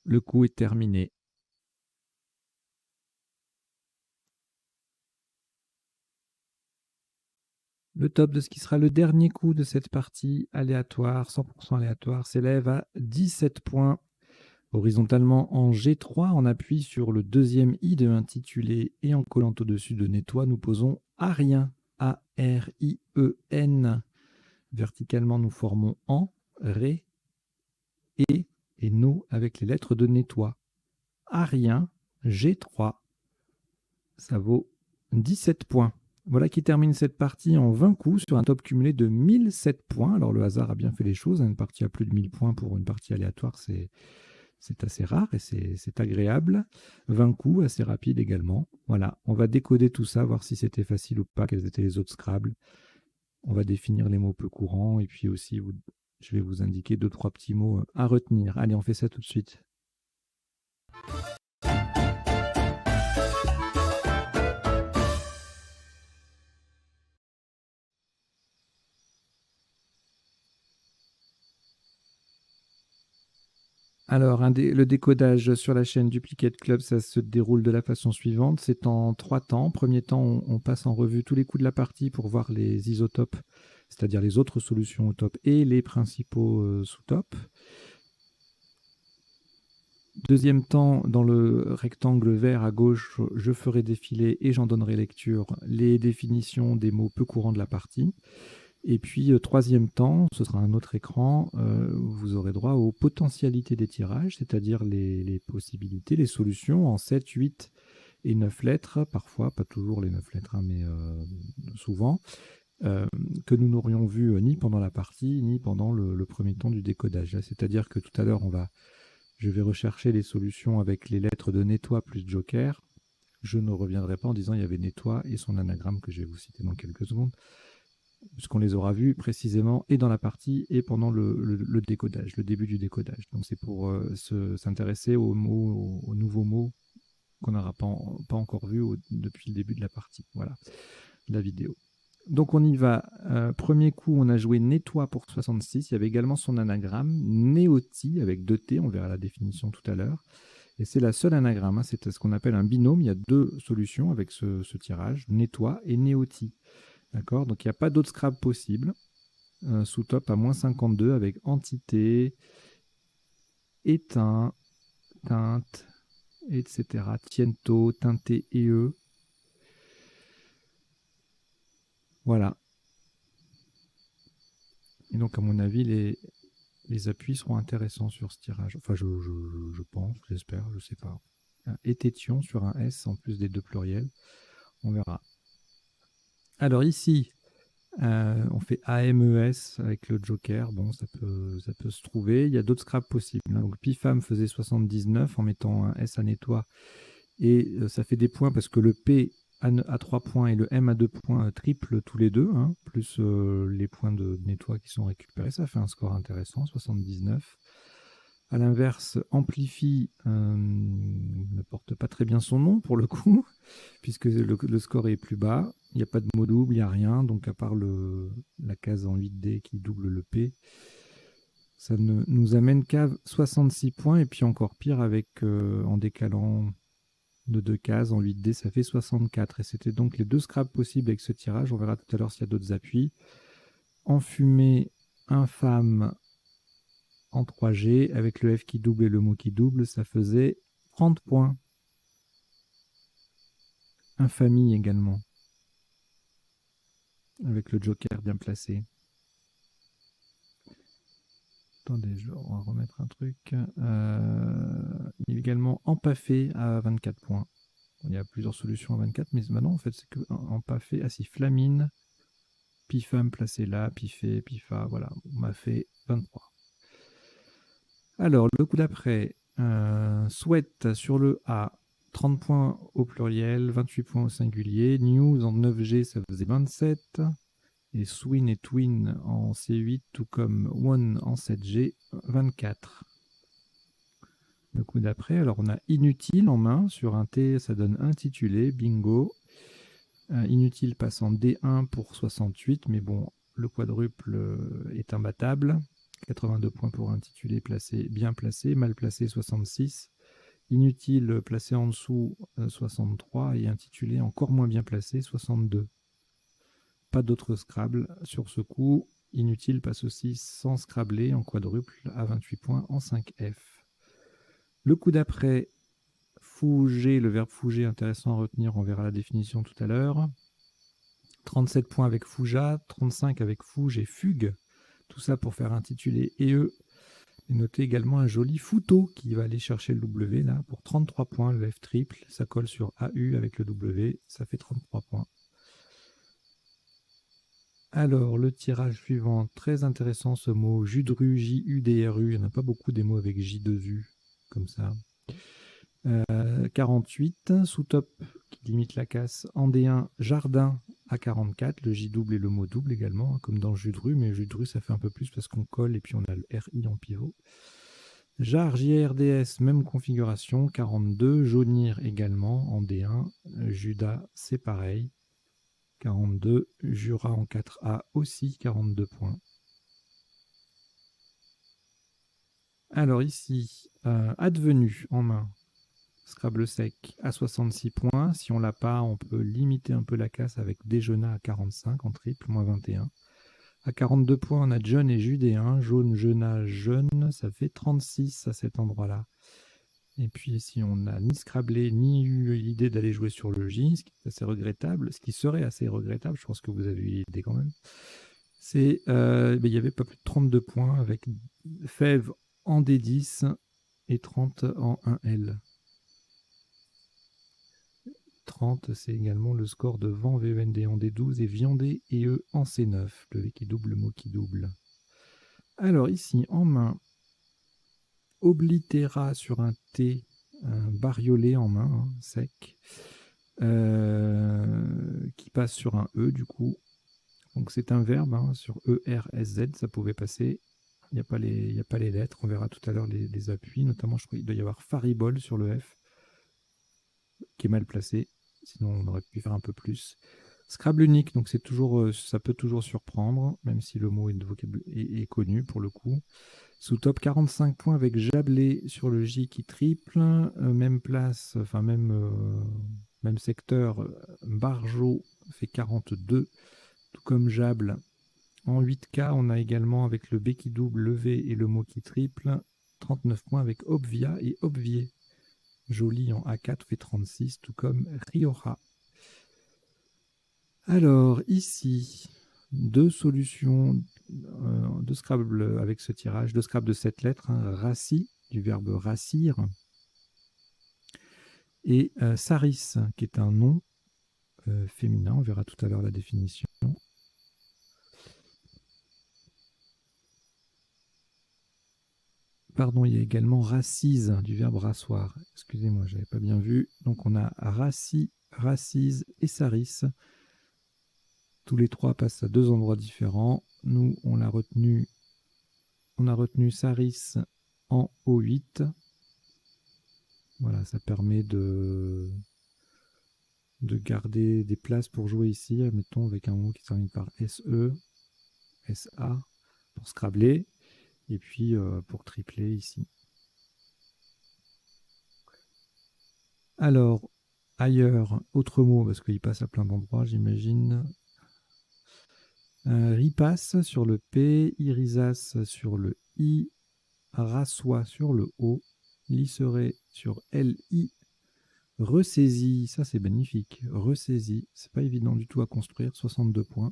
Le coup est terminé. Le top de ce qui sera le dernier coup de cette partie aléatoire, 100% aléatoire, s'élève à 17 points. Horizontalement en G3, on appuie sur le deuxième I de intitulé et en collant au-dessus de nettoie, nous posons Arien, A-R-I-E-N. Verticalement, nous formons en, Ré, et No avec les lettres de nettoie. Arien, G3. Ça vaut 17 points. Voilà qui termine cette partie en 20 coups sur un top cumulé de 1007 points. Alors le hasard a bien fait les choses. Une partie à plus de 1000 points pour une partie aléatoire, c'est assez rare et c'est agréable. 20 coups, assez rapide également. Voilà, on va décoder tout ça, voir si c'était facile ou pas, quels étaient les autres Scrabble. On va définir les mots peu courants et puis aussi, je vais vous indiquer 2-3 petits mots à retenir. Allez, on fait ça tout de suite. Alors, le décodage sur la chaîne Duplicate Club, ça se déroule de la façon suivante. C'est en 3 temps. Premier temps, on passe en revue tous les coups de la partie pour voir les isotopes c'est-à-dire les autres solutions au top et les principaux sous-top. Deuxième temps, dans le rectangle vert à gauche, je ferai défiler et j'en donnerai lecture les définitions des mots peu courants de la partie. Et puis, troisième temps, ce sera un autre écran, vous aurez droit aux potentialités des tirages, c'est-à-dire les possibilités, les solutions en 7, 8 et 9 lettres, parfois, pas toujours les 9 lettres, hein, mais souvent, que nous n'aurions vu ni pendant la partie, ni pendant le premier temps du décodage. C'est-à-dire que tout à l'heure, je vais rechercher les solutions avec les lettres de nettoie plus joker. Je ne reviendrai pas en disant il y avait nettoie et son anagramme que je vais vous citer dans quelques secondes, puisqu'on les aura vus précisément et dans la partie et pendant le décodage, le début du décodage. Donc c'est pour s'intéresser aux nouveaux mots qu'on n'aura pas encore vus depuis le début de la partie, voilà, de la vidéo. Donc on y va. Premier coup, on a joué nettoie pour 66. Il y avait également son anagramme, néoti avec 2 T, on verra la définition tout à l'heure. Et c'est la seule anagramme, hein, c'est ce qu'on appelle un binôme. Il y a 2 solutions avec ce tirage, nettoie et néoti. D'accord, donc il n'y a pas d'autre Scrabble possible. Sous top à moins 52 avec entité, éteint, teinte, etc. Tiento, teinté et e. Voilà. Et donc, à mon avis, les appuis seront intéressants sur ce tirage. Enfin, je pense, j'espère, je ne sais pas. Ététion sur un S en plus des 2 pluriels. On verra. Alors ici, on fait AMES avec le joker. Bon, ça peut se trouver. Il y a d'autres scraps possibles. Hein. Donc Pifam faisait 79 en mettant un S à nettoie. Et ça fait des points parce que le P à 3 points et le M à 2 points triplent tous les deux, hein, plus les points de nettoie qui sont récupérés. Ça fait un score intéressant, 79. À l'inverse, Amplify ne porte pas très bien son nom pour le coup, puisque le score est plus bas. Il n'y a pas de mot double, il n'y a rien. Donc à part la case en 8D qui double le P, ça ne nous amène qu'à 66 points. Et puis encore pire, avec en décalant de 2 cases en 8D, ça fait 64. Et c'était donc les 2 scraps possibles avec ce tirage. On verra tout à l'heure s'il y a d'autres appuis. Enfumé, infâme, en 3G, avec le F qui double et le mot qui double, ça faisait 30 points. Infamie également, avec le joker bien placé. Attendez, on va remettre un truc. Il y a également empaffé à 24 points. Il y a plusieurs solutions à 24, mais maintenant, en fait, c'est que empaffé. Ah si, flamine, pifam placé là, pifé, pifa, voilà, on m'a fait 23. Alors, le coup d'après, souhaite sur le A, 30 points au pluriel, 28 points au singulier. News en 9G, ça faisait 27. Et Swin et Twin en C8, tout comme One en 7G, 24. Le coup d'après, alors on a inutile en main, sur un T, ça donne intitulé, bingo. Inutile passe en D1 pour 68, mais bon, le quadruple est imbattable. 82 points pour intitulé, placé, bien placé, mal placé 66. Inutile placé en dessous 63 et intitulé encore moins bien placé 62. Pas d'autres Scrabble sur ce coup. Inutile passe aussi sans Scrabbler en quadruple à 28 points en 5F. Le coup d'après, fouger, le verbe fouger, intéressant à retenir, on verra la définition tout à l'heure. 37 points avec fouja, 35 avec fouge et fugue. Tout ça pour faire intituler et eux. Et notez également un joli fouto qui va aller chercher le W là pour 33 points, le F triple. Ça colle sur AU avec le W, ça fait 33 points. Alors, le tirage suivant, très intéressant ce mot, Judru, J-U-D-R-U, il n'y en a pas beaucoup des mots avec J2U, comme ça. 48, sous-top qui limite la casse, en D1, Jardin à 44, le J double et le mot double également, comme dans Judru, mais Judru ça fait un peu plus parce qu'on colle et puis on a le RI en pivot. Jar, JRDS, même configuration, 42, Jaunir également en D1, Judas c'est pareil. 42, Jura en 4A aussi, 42 points. Alors ici, advenu en main, Scrabble sec à 66 points. Si on l'a pas, on peut limiter un peu la casse avec Déjeuner à 45 en triple, moins 21. À 42 points, on a John et Judéen. Jaune, Jeuna, Jeune. Ça fait 36 à cet endroit-là. Et puis ici, on n'a ni Scrabblé, ni eu l'idée d'aller jouer sur le J, ce qui est assez regrettable. Ce qui serait assez regrettable, je pense que vous avez eu l'idée quand même. C'est, il y avait pas plus de 32 points avec Fève en D10 et 30 en 1L. 30, c'est également le score de Vent VEND en D12 et Viandé et E en C9, le V qui double, le mot qui double. Alors ici, en main, Oblitéra sur un T, un bariolé en main, hein, sec, qui passe sur un E du coup. Donc c'est un verbe, hein, sur E, R, S, Z, ça pouvait passer. Il n'y a pas les lettres, on verra tout à l'heure les appuis, notamment je crois qu'il doit y avoir Faribol sur le F, qui est mal placé, sinon on aurait pu faire un peu plus. Scrabble unique, donc c'est toujours, ça peut toujours surprendre, même si le mot est connu pour le coup. Sous top 45 points avec Jablé sur le J qui triple, même place, enfin même secteur, Barjo fait 42, tout comme Jable. En 8K, on a également avec le B qui double, le V et le mot qui triple, 39 points avec Obvia et Obvier. Joli en A4 fait 36, tout comme Rioja. Alors ici, deux solutions de Scrabble avec ce tirage, de Scrabble de 7 lettres, hein, Raci, du verbe racir, et Saris, qui est un nom féminin, on verra tout à l'heure la définition. Pardon, il y a également racise, du verbe rasseoir. Excusez-moi, je n'avais pas bien vu. Donc on a Raci, Racise et Saris. Tous les trois passent à deux endroits différents. Nous, on a retenu Saris en O8. Voilà, ça permet de garder des places pour jouer ici, admettons avec un mot qui se termine par SE, SA, pour Scrabbler, et puis pour tripler ici. Alors, ailleurs, autre mot, parce qu'il passe à plein d'endroits, j'imagine. Ripasse sur le P, Irisas sur le I, Rassois sur le O, Lisseré sur LI, Ressaisie, ça c'est magnifique, Ressaisie, c'est pas évident du tout à construire, 62 points.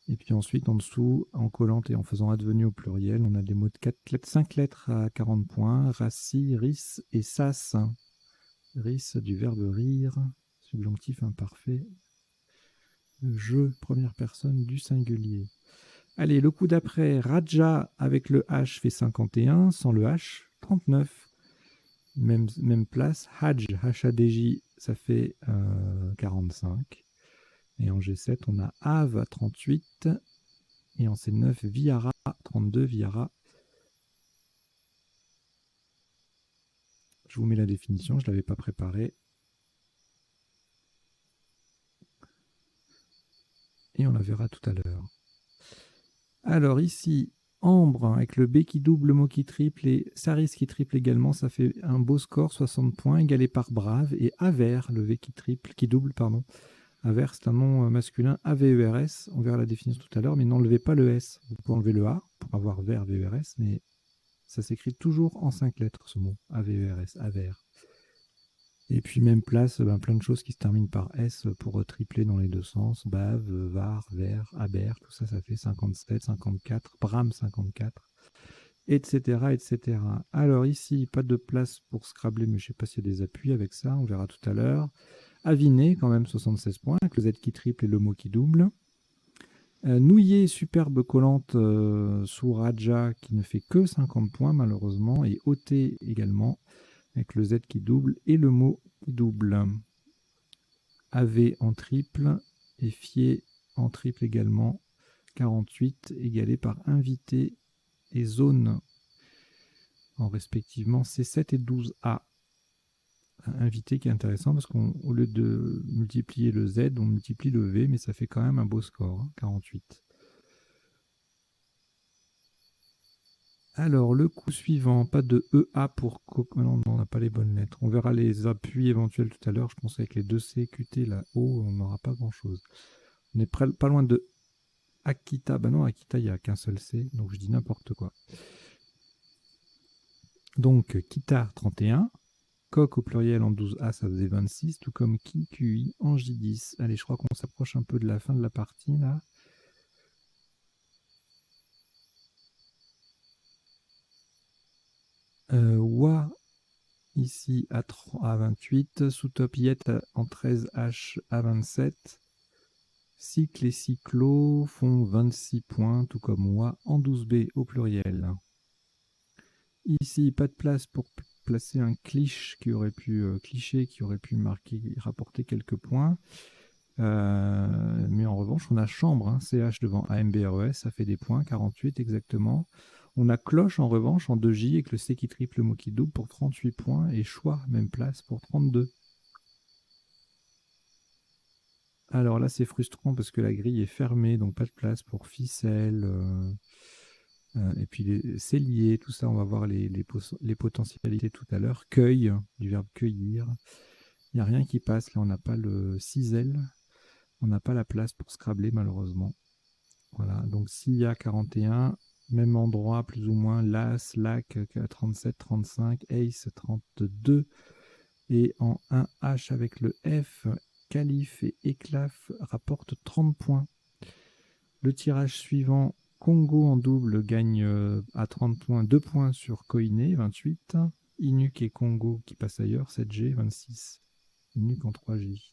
Et puis ensuite, en dessous, en collant et en faisant advenu au pluriel, on a des mots de 5 lettres à 40 points, Rassi, Ris et Sas. Ris du verbe rire, subjonctif imparfait, je, première personne du singulier. Allez, le coup d'après, Raja avec le H fait 51, sans le H, 39. Même place, Hajj, H-A-D-J, ça fait 45. Et en G7, on a Av à 38. Et en C9, Viara, 32, Viara. Je vous mets la définition, je ne l'avais pas préparée. Et on la verra tout à l'heure. Alors ici, Ambre avec le B qui double, le mot qui triple et Saris qui triple également, ça fait un beau score, 60 points, égalé par Brave. Et Aver, le V qui double, pardon. Aver, c'est un nom masculin, A-V-E-R-S. On verra la définition tout à l'heure, mais n'enlevez pas le S. Vous pouvez enlever le A pour avoir Ver, V-E-R-S, mais ça s'écrit toujours en 5 lettres, ce mot, A-V-E-R-S, Aver. Et puis même place, plein de choses qui se terminent par S pour tripler dans les deux sens. Bave, Var, Ver, Aber, tout ça, ça fait 57, 54, Bram 54, etc., etc. Alors ici, pas de place pour Scrabbler, mais je ne sais pas s'il y a des appuis avec ça, on verra tout à l'heure. Aviné, quand même 76 points, avec le Z qui triple et le mot qui double. Nouillé, superbe collante sous Raja, qui ne fait que 50 points malheureusement, et Ôté également, avec le Z qui double et le mot qui double. AV en triple et Fier en triple également, 48, égalé par invité et zone en respectivement C7 et 12A. Invité qui est intéressant parce qu'au lieu de multiplier le Z, on multiplie le V, mais ça fait quand même un beau score, hein, 48. Alors, le coup suivant, pas de EA pour... Non, on n'a pas les bonnes lettres. On verra les appuis éventuels tout à l'heure. Je pense qu'avec les deux C, QT, la O, on n'aura pas grand-chose. On est pas loin de Akita, bah non, Akita, il n'y a qu'un seul C, donc je dis n'importe quoi. Donc, Kita 31, Coq au pluriel en 12A, ça faisait 26, tout comme Ki, QI en J10. Allez, je crois qu'on s'approche un peu de la fin de la partie, là. Wa, ici à 28, sous-top Yet en 13H à 27. Cycle et cyclo font 26 points, tout comme Wa en 12B au pluriel. Ici, pas de place pour placer un cliché qui aurait pu rapporter quelques points. Mais en revanche, on a chambre, hein, CH devant AMBRES, ça fait des points, 48 exactement. On a cloche en revanche en 2J avec le C qui triple, le mot qui double pour 38 points et choix, même place pour 32. Alors là, c'est frustrant parce que la grille est fermée, donc pas de place pour ficelle. Et puis c'est lié, tout ça, on va voir les potentialités tout à l'heure. Cueille, du verbe cueillir. Il n'y a rien qui passe, là on n'a pas le cisel, on n'a pas la place pour scrabler malheureusement. Voilà, donc s'il y a 41, même endroit plus ou moins, Las, Lac 37, 35, Ace 32, et en 1H avec le F, Calife et Éclaf rapportent 30 points. Le tirage suivant, Congo en double gagne à 30 points, 2 points sur Koiné, 28. Inuk et Congo qui passent ailleurs, 7G, 26. Inuk en 3J.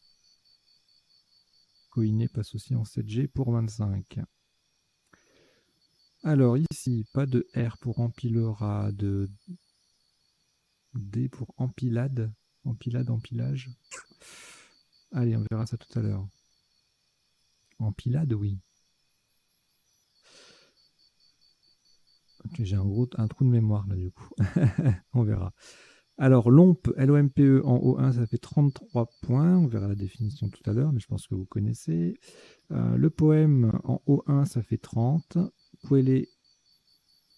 Koiné passe aussi en 7G pour 25. Alors ici, pas de R pour empilera, de D pour empilade. Empilade, empilage. Allez, on verra ça tout à l'heure. Empilade, oui. J'ai un trou de mémoire là du coup. On verra. Alors l'OMPE, L-O-M-P-E en O1, ça fait 33 points. On verra la définition tout à l'heure, mais je pense que vous connaissez. Le poème en O1, ça fait 30. Poêlé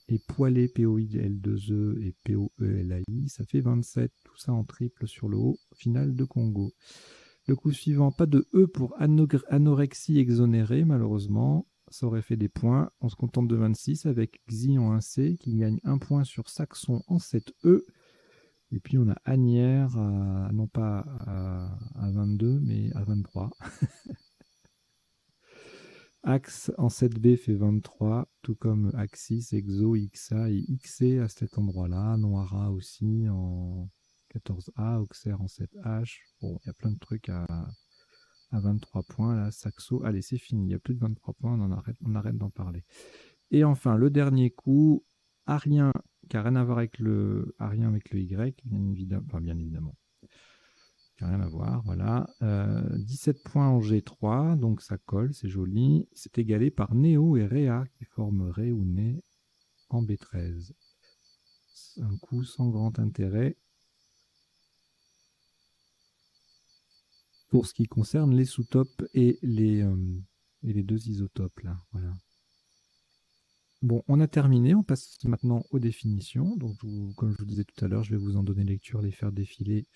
et poêlé, P-O-I-L-2-E et P-O-E-L-A-I, ça fait 27. Tout ça en triple sur le haut, final de Congo. Le coup suivant, pas de E pour anorexie exonérée, malheureusement. Ça aurait fait des points. On se contente de 26 avec Xi en 1C qui gagne 1 point sur Saxon en 7E. Et puis on a Agnières, non pas à 22, mais à 23. Axe en 7B fait 23, tout comme Axis, Exo, XA et XC à cet endroit-là. Noira aussi en 14A, Auxerre en 7H. Bon, il y a plein de trucs à 23 points. Là, Saxo, allez, c'est fini. Il y a plus de 23 points, on arrête d'en parler. Et enfin, le dernier coup, Arien, qui n'a rien à voir avec le Arien avec le Y, bien évidemment. Qui n'a rien à voir, voilà. 17 points en G3, donc ça colle, c'est joli. C'est égalé par Néo et Réa, qui forment Ré ou Né en B13. Un coup sans grand intérêt. Pour ce qui concerne les sous-topes et les deux isotopes, là, voilà. Bon, on a terminé, on passe maintenant aux définitions. Donc, comme je vous disais tout à l'heure, je vais vous en donner lecture, les faire défiler.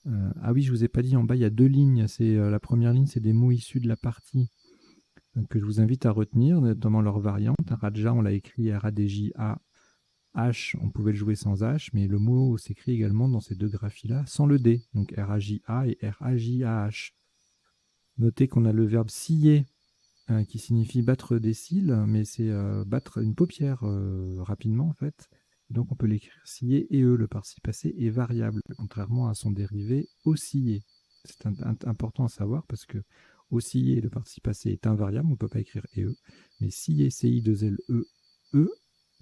Ah oui, je ne vous ai pas dit, en bas, il y a 2 lignes. La première ligne, c'est des mots issus de la partie que je vous invite à retenir, notamment leur variante. Raja, on l'a écrit R-A-D-J-A. H, on pouvait le jouer sans H, mais le mot s'écrit également dans ces deux graphies-là sans le D. Donc R-A-J-A et R-A-J-A-H. Notez qu'on a le verbe scier qui signifie battre des cils, mais c'est battre une paupière rapidement en fait. Donc on peut l'écrire scier et le participe passé est variable, contrairement à son dérivé osciller. C'est important à savoir parce que osciller, le participe passé est invariable, on ne peut pas écrire mais scier, C-I-2-L-E,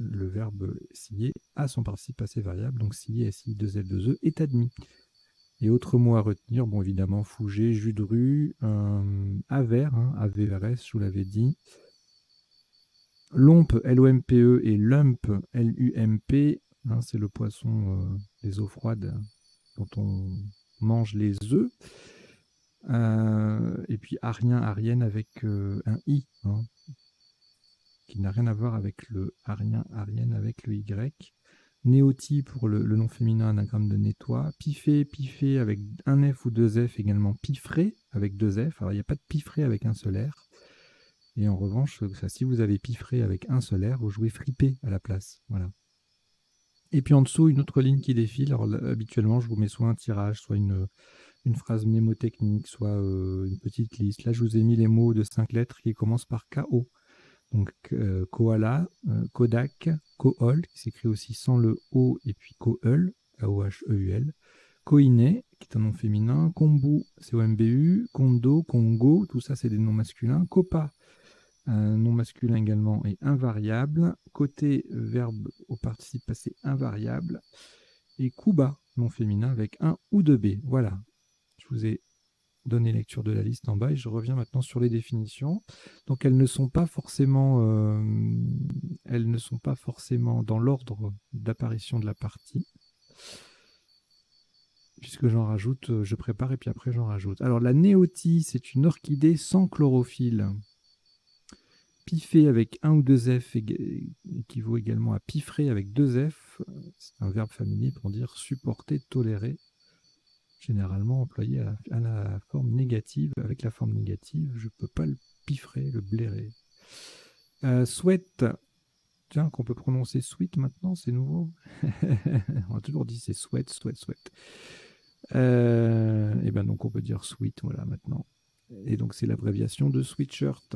le verbe scier a son participe passé variable, donc scier, S-I-2-L-2-E est admis. Et autres mots à retenir, bon évidemment, Fougé, jus de rue, Avers, A-V-R-S, je vous l'avais dit. Lompe, L-O-M-P-E, et Lump, L-U-M-P, c'est le poisson des eaux froides dont on mange les œufs. Et puis Arien, Arienne avec un I, qui n'a rien à voir avec le Arien, Arienne avec le Y. Néoti pour le nom féminin, anagramme de nettoie. Piffé, piffé avec un F ou deux F, également piffré avec deux F. Alors il n'y a pas de piffré avec un seul R. Et en revanche, si vous avez piffré avec un seul R, vous jouez fripé à la place. Voilà. Et puis en dessous, une autre ligne qui défile. Alors habituellement, je vous mets soit un tirage, soit une phrase mnémotechnique, soit une petite liste. Là, je vous ai mis les mots de 5 lettres qui commencent par KO. Donc koala, Kodak, Kool, qui s'écrit aussi sans le O, et puis Koeul, K-O-H-E-U-L, Koine, qui est un nom féminin, Kombu, C-O-M-B-U, Kondo, Kongo, tout ça c'est des noms masculins, Kopa, un nom masculin également, et invariable, côté verbe au participe passé invariable, et Kuba, nom féminin avec un ou deux B. Voilà, je vous ai donné lecture de la liste en bas et je reviens maintenant sur les définitions. Donc elles ne sont pas forcément dans l'ordre d'apparition de la partie, puisque j'en rajoute, je prépare et puis après j'en rajoute. Alors la néotie, c'est une orchidée sans chlorophylle. Piffer avec un ou deux F équivaut également à piffrer avec deux F. C'est un verbe familier pour dire supporter, tolérer, généralement employé à la forme négative. Avec la forme négative, je ne peux pas le piffrer, le blairer. Sweat, tiens, qu'on peut prononcer sweet maintenant, c'est nouveau. On a toujours dit c'est sweat, sweat, sweat. Et ben donc on peut dire sweet, voilà, maintenant. Et donc c'est l'abréviation de sweatshirt.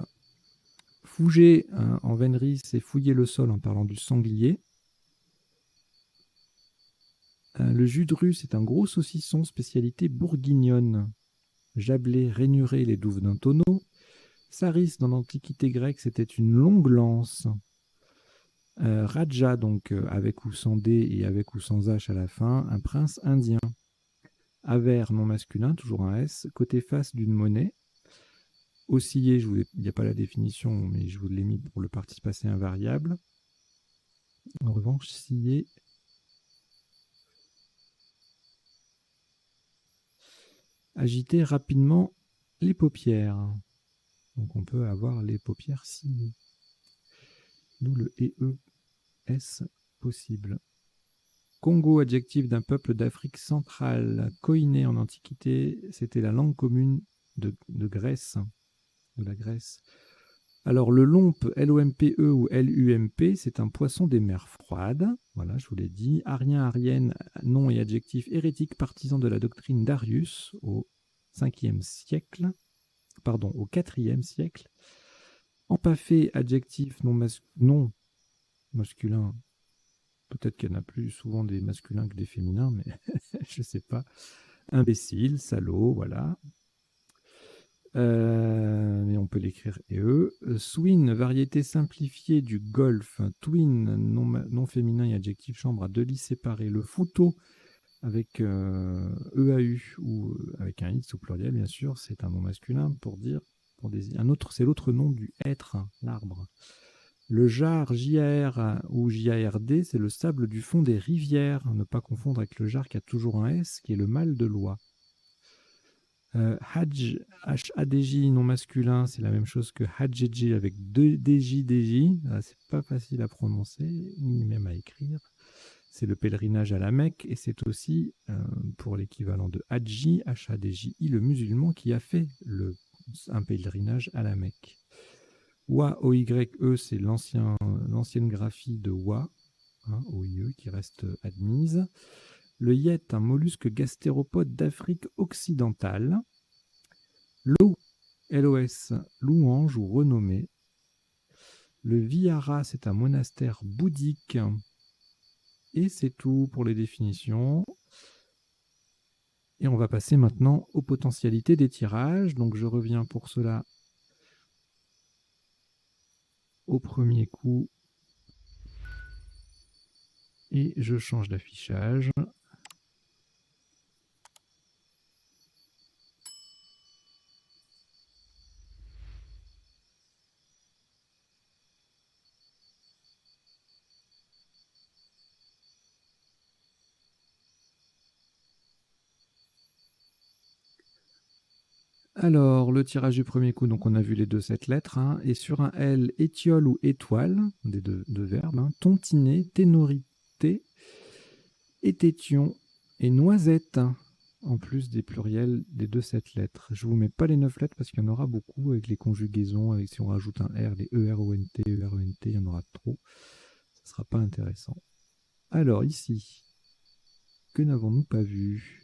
Fouger, hein, en vénerie, c'est fouiller le sol en parlant du sanglier. Le jus de rue, c'est un gros saucisson, spécialité bourguignonne. Jablé, rainuré, les douves d'un tonneau. Saris, dans l'Antiquité grecque, c'était une longue lance. Raja, donc avec ou sans D et avec ou sans H à la fin, un prince indien. Aver, nom masculin, toujours un S, côté face d'une monnaie. Osciller, il n'y a pas la définition, mais je vous l'ai mis pour le participe passé invariable. En revanche, scier, agiter rapidement les paupières. Donc on peut avoir les paupières sciées. D'où le EES possible. Congo, adjectif d'un peuple d'Afrique centrale. Koiné en Antiquité, c'était la langue commune de Grèce, de la Grèce. Alors le lompe, L-O-M-P-E ou L-U-M-P, c'est un poisson des mers froides. Voilà, je vous l'ai dit. Arien, arienne, nom et adjectif hérétique partisan de la doctrine d'Arius au 5e siècle. Pardon, au 4e siècle. Empaffé, adjectif non masculin. Peut-être qu'il y en a plus souvent des masculins que des féminins, mais je ne sais pas. Imbécile, salaud, voilà. Mais on peut l'écrire EE. Swin, variété simplifiée du golf. Twin, nom féminin et adjectif chambre à deux lits séparés. Le fouteau, avec EAU ou avec un X au pluriel, bien sûr, c'est un nom masculin pour dire, c'est l'autre nom du hêtre, l'arbre. Le jar, J-A-R ou J-A-R-D, c'est le sable du fond des rivières. Ne pas confondre avec le jar qui a toujours un S, qui est le mâle de loi. Hadj, H-A-D-J, non masculin, c'est la même chose que Hadjeji avec deux DJ. C'est pas facile à prononcer, ni même à écrire. C'est le pèlerinage à la Mecque, et c'est aussi, pour l'équivalent de Hadji, H-A-D-J-I, le musulman qui a fait un pèlerinage à la Mecque. Wa, O-Y-E, c'est l'ancienne graphie de Wa, hein, O-I-E, qui reste admise. Le yet, un mollusque gastéropode d'Afrique occidentale. L'eau, LOS, louange ou renommée. Le Vihara, c'est un monastère bouddhique. Et c'est tout pour les définitions. Et on va passer maintenant aux potentialités des tirages. Donc je reviens pour cela au premier coup. Et je change d'affichage. Alors, le tirage du premier coup, donc on a vu les 7 lettres, hein, et sur un L, étiole ou étoile, des deux verbes, hein, tontiner, ténorité, ététion et noisette. en plus des pluriels des 2-7 lettres. Je ne vous mets pas les 9 lettres parce qu'il y en aura beaucoup avec les conjugaisons, avec si on rajoute un R, les ERONT, ERENT, il y en aura trop. Ça ne sera pas intéressant. Alors ici, que n'avons-nous pas vu?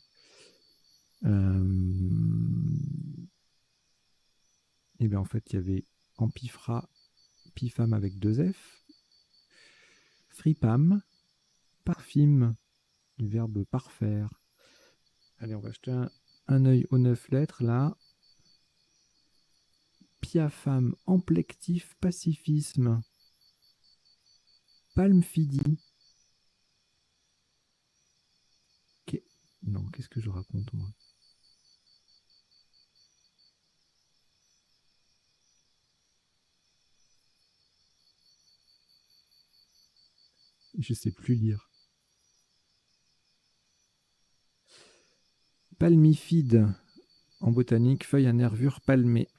Eh bien en fait, il y avait Ampifra, Pifam avec 2 F, Fripam, Parfim, du verbe parfaire. Allez, on va jeter un œil aux 9 lettres, là. Piafam, amplectif, pacifisme. Palmphidie. Non, qu'est-ce que je raconte, moi? Je sais plus lire. Palmifide, en botanique, feuille à nervures palmées.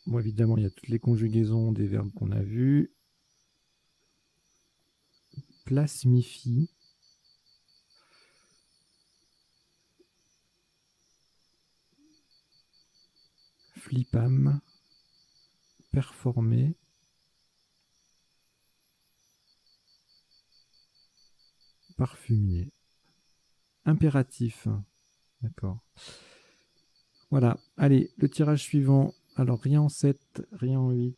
Bon, évidemment, il y a toutes les conjugaisons des verbes qu'on a vus. Plasmifie. Flipam. Performer. Parfumier. Impératif. D'accord. Voilà. Allez, le tirage suivant. Alors, rien en 7, rien en 8.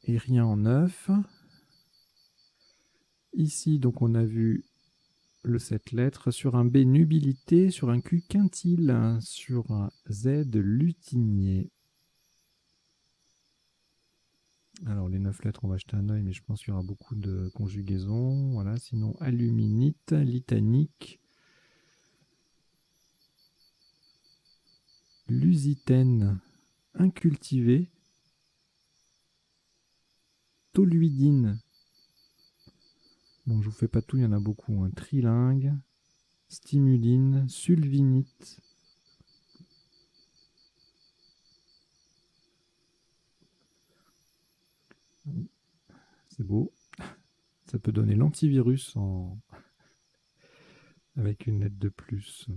Et rien en 9. Ici, donc, on a vu le 7 lettres. Sur un B, nubilité. Sur un Q, quintile. Sur un Z, lutinier. Alors, les 9 lettres, on va jeter un œil, mais je pense qu'il y aura beaucoup de conjugaisons. Voilà. Sinon, aluminite, litanique. Lusitaine, incultivée. Toluidine. Bon, je vous fais pas tout, il y en a beaucoup. Hein. Trilingue, stimuline, sulvinite. C'est beau. Ça peut donner l'antivirus avec une lettre de plus.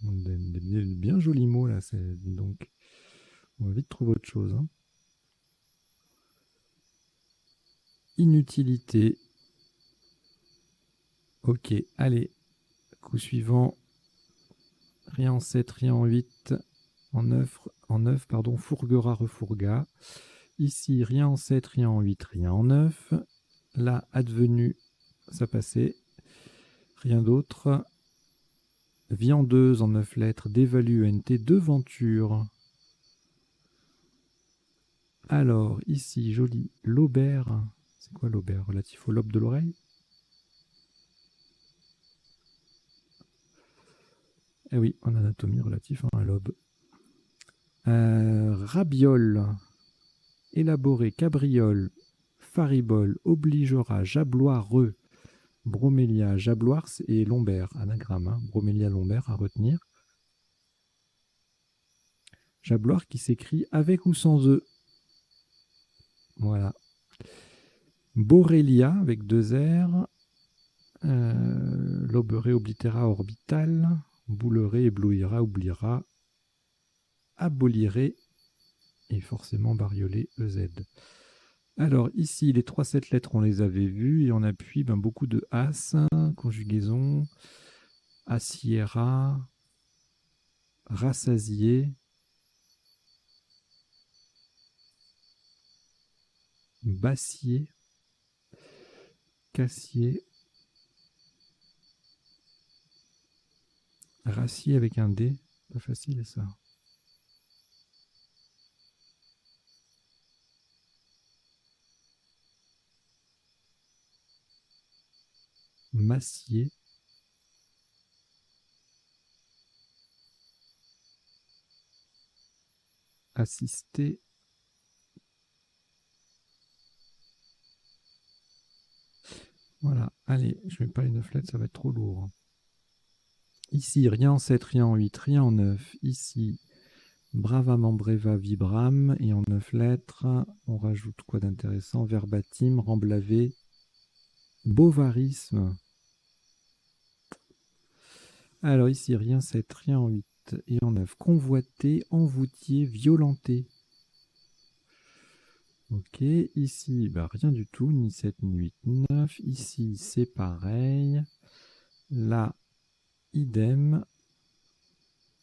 Des bien jolis mots là. Donc, on va vite trouver autre chose. Hein. Inutilité. Ok, allez. Coup suivant. Rien en 7, rien en 8. En 9, pardon, fourguera, refourga. Ici, rien en 7, rien en 8, rien en 9. Là, advenu, ça passait. Rien d'autre. Viandeuse en 9 lettres, dévalue ENT, devanture. Alors, ici, joli, lobère. C'est quoi lobère? Relatif au lobe de l'oreille? Eh oui, en anatomie, relatif à un lobe. Rabiole, élaboré, cabriole, faribole, obligera, jabloireux, bromélia, jabloire et lombaire, anagramme, hein, bromélia lombaire à retenir. Jabloire qui s'écrit avec ou sans E. Voilà. Borrelia avec 2 R. Loberet, oblitera, orbital. Boulerait, éblouira, oubliera. Abolirait. Et forcément bariolé, EZ. Alors ici, les 3-7 lettres, on les avait vues. Et on appuie beaucoup de as, conjugaison. Assiera. Rassasier. Bassier. Cassier. Rassier avec un D. Pas facile ça. Massier. Assister. Voilà, allez, je ne mets pas les 9 lettres, ça va être trop lourd. Ici, rien en 7, rien en 8, rien en 9. Ici, Bravament, breva, vibram. Et en 9 lettres, on rajoute quoi d'intéressant? Verbatim, remblavé, bovarisme. Alors ici, rien 7, rien en 8 et en 9. Convoité, envoûtier, violenté. Ok, ici, bah, rien du tout, ni 7, ni 8, ni 9. Ici, c'est pareil. Là, idem.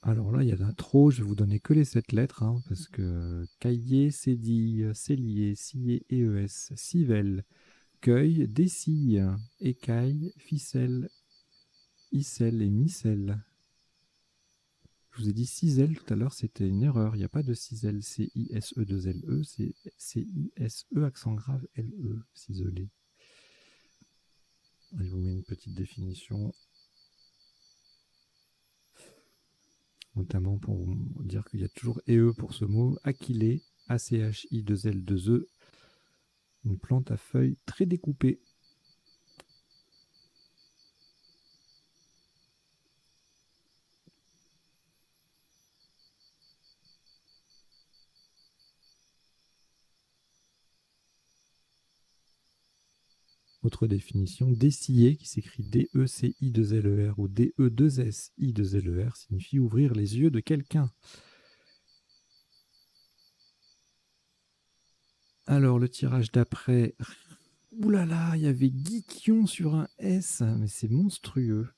Alors là, il y en a trop, je vais vous donner que les 7 lettres, hein, parce que cahier, cédille, cellier, scier, EES, civelle, cueil, décille, écaille, ficelle, icelle et micelle. Je vous ai dit ciselle tout à l'heure, c'était une erreur. Il n'y a pas de ciselle, C-I-S-E-2-L-E, c'est C-I-S-E accent grave L-E, ciselé. Je vous mets une petite définition, notamment pour vous dire qu'il y a toujours EE pour ce mot. Achillée, A-C-H-I-2-L-2-E, une plante à feuilles très découpées. Autre définition, dessiller, qui s'écrit D-E-C-I-2-L-E-R ou D-E-2-S-I-2-L-E-R, signifie ouvrir les yeux de quelqu'un. Alors, le tirage d'après. Ouh là là, il y avait Guiquion sur un S, mais c'est monstrueux.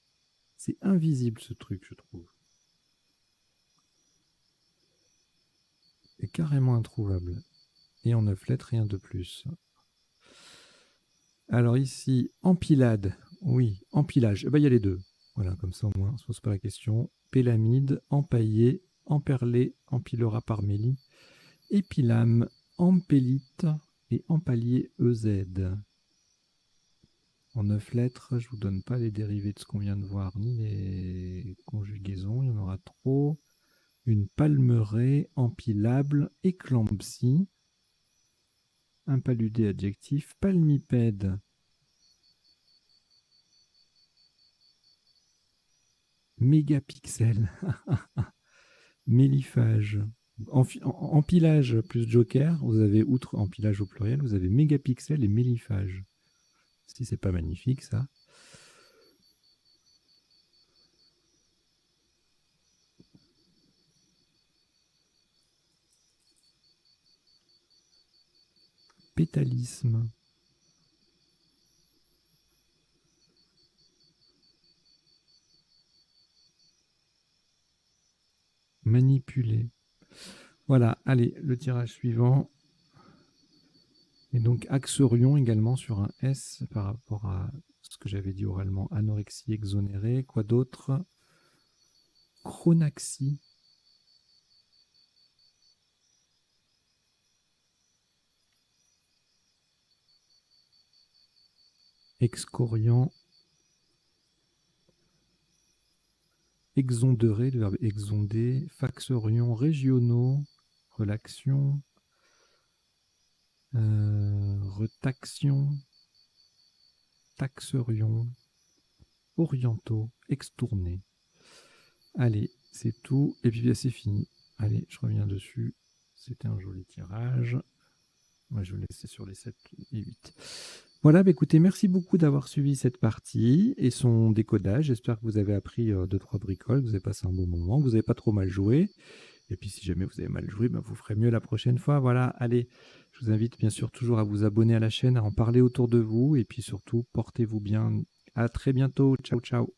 C'est invisible ce truc, je trouve. C'est carrément introuvable. Et en 9 lettres, rien de plus. Alors ici, empilade. Oui, empilage. Eh ben, il y a les deux. Voilà, comme ça au moins, on ne se pose pas la question. Pélamide, empaillé, emperlé, empilera par mélie, épilame, empélite et empalier EZ. En 9 lettres, je ne vous donne pas les dérivés de ce qu'on vient de voir, ni les conjugaisons, il y en aura trop. Une palmeraie, empilable, éclampsie, impaludé adjectif, palmipède. Mégapixel, méliphage. Empilage plus joker, vous avez, outre empilage au pluriel, vous avez mégapixel et méliphage. Si c'est pas magnifique ça. Pétalisme. Manipuler. Voilà, allez, le tirage suivant. Et donc axerion également sur un S par rapport à ce que j'avais dit oralement, anorexie exonérée. Quoi d'autre? Chronaxie. Excoriant. Exonderé, le verbe exonder. Faxerion régionaux. Relaxion. Retaxion. Taxerion. Orientaux. Extourné. Allez, c'est tout. Et puis c'est fini. Allez, je reviens dessus. C'était un joli tirage. Moi, je vais laisser sur les 7 et 8. Voilà, bah écoutez, merci beaucoup d'avoir suivi cette partie et son décodage. J'espère que vous avez appris 2-3 bricoles, que vous avez passé un bon moment, que vous n'avez pas trop mal joué. Et puis si jamais vous avez mal joué, bah, vous ferez mieux la prochaine fois. Voilà, allez, je vous invite bien sûr toujours à vous abonner à la chaîne, à en parler autour de vous. Et puis surtout, portez-vous bien. À très bientôt. Ciao, ciao.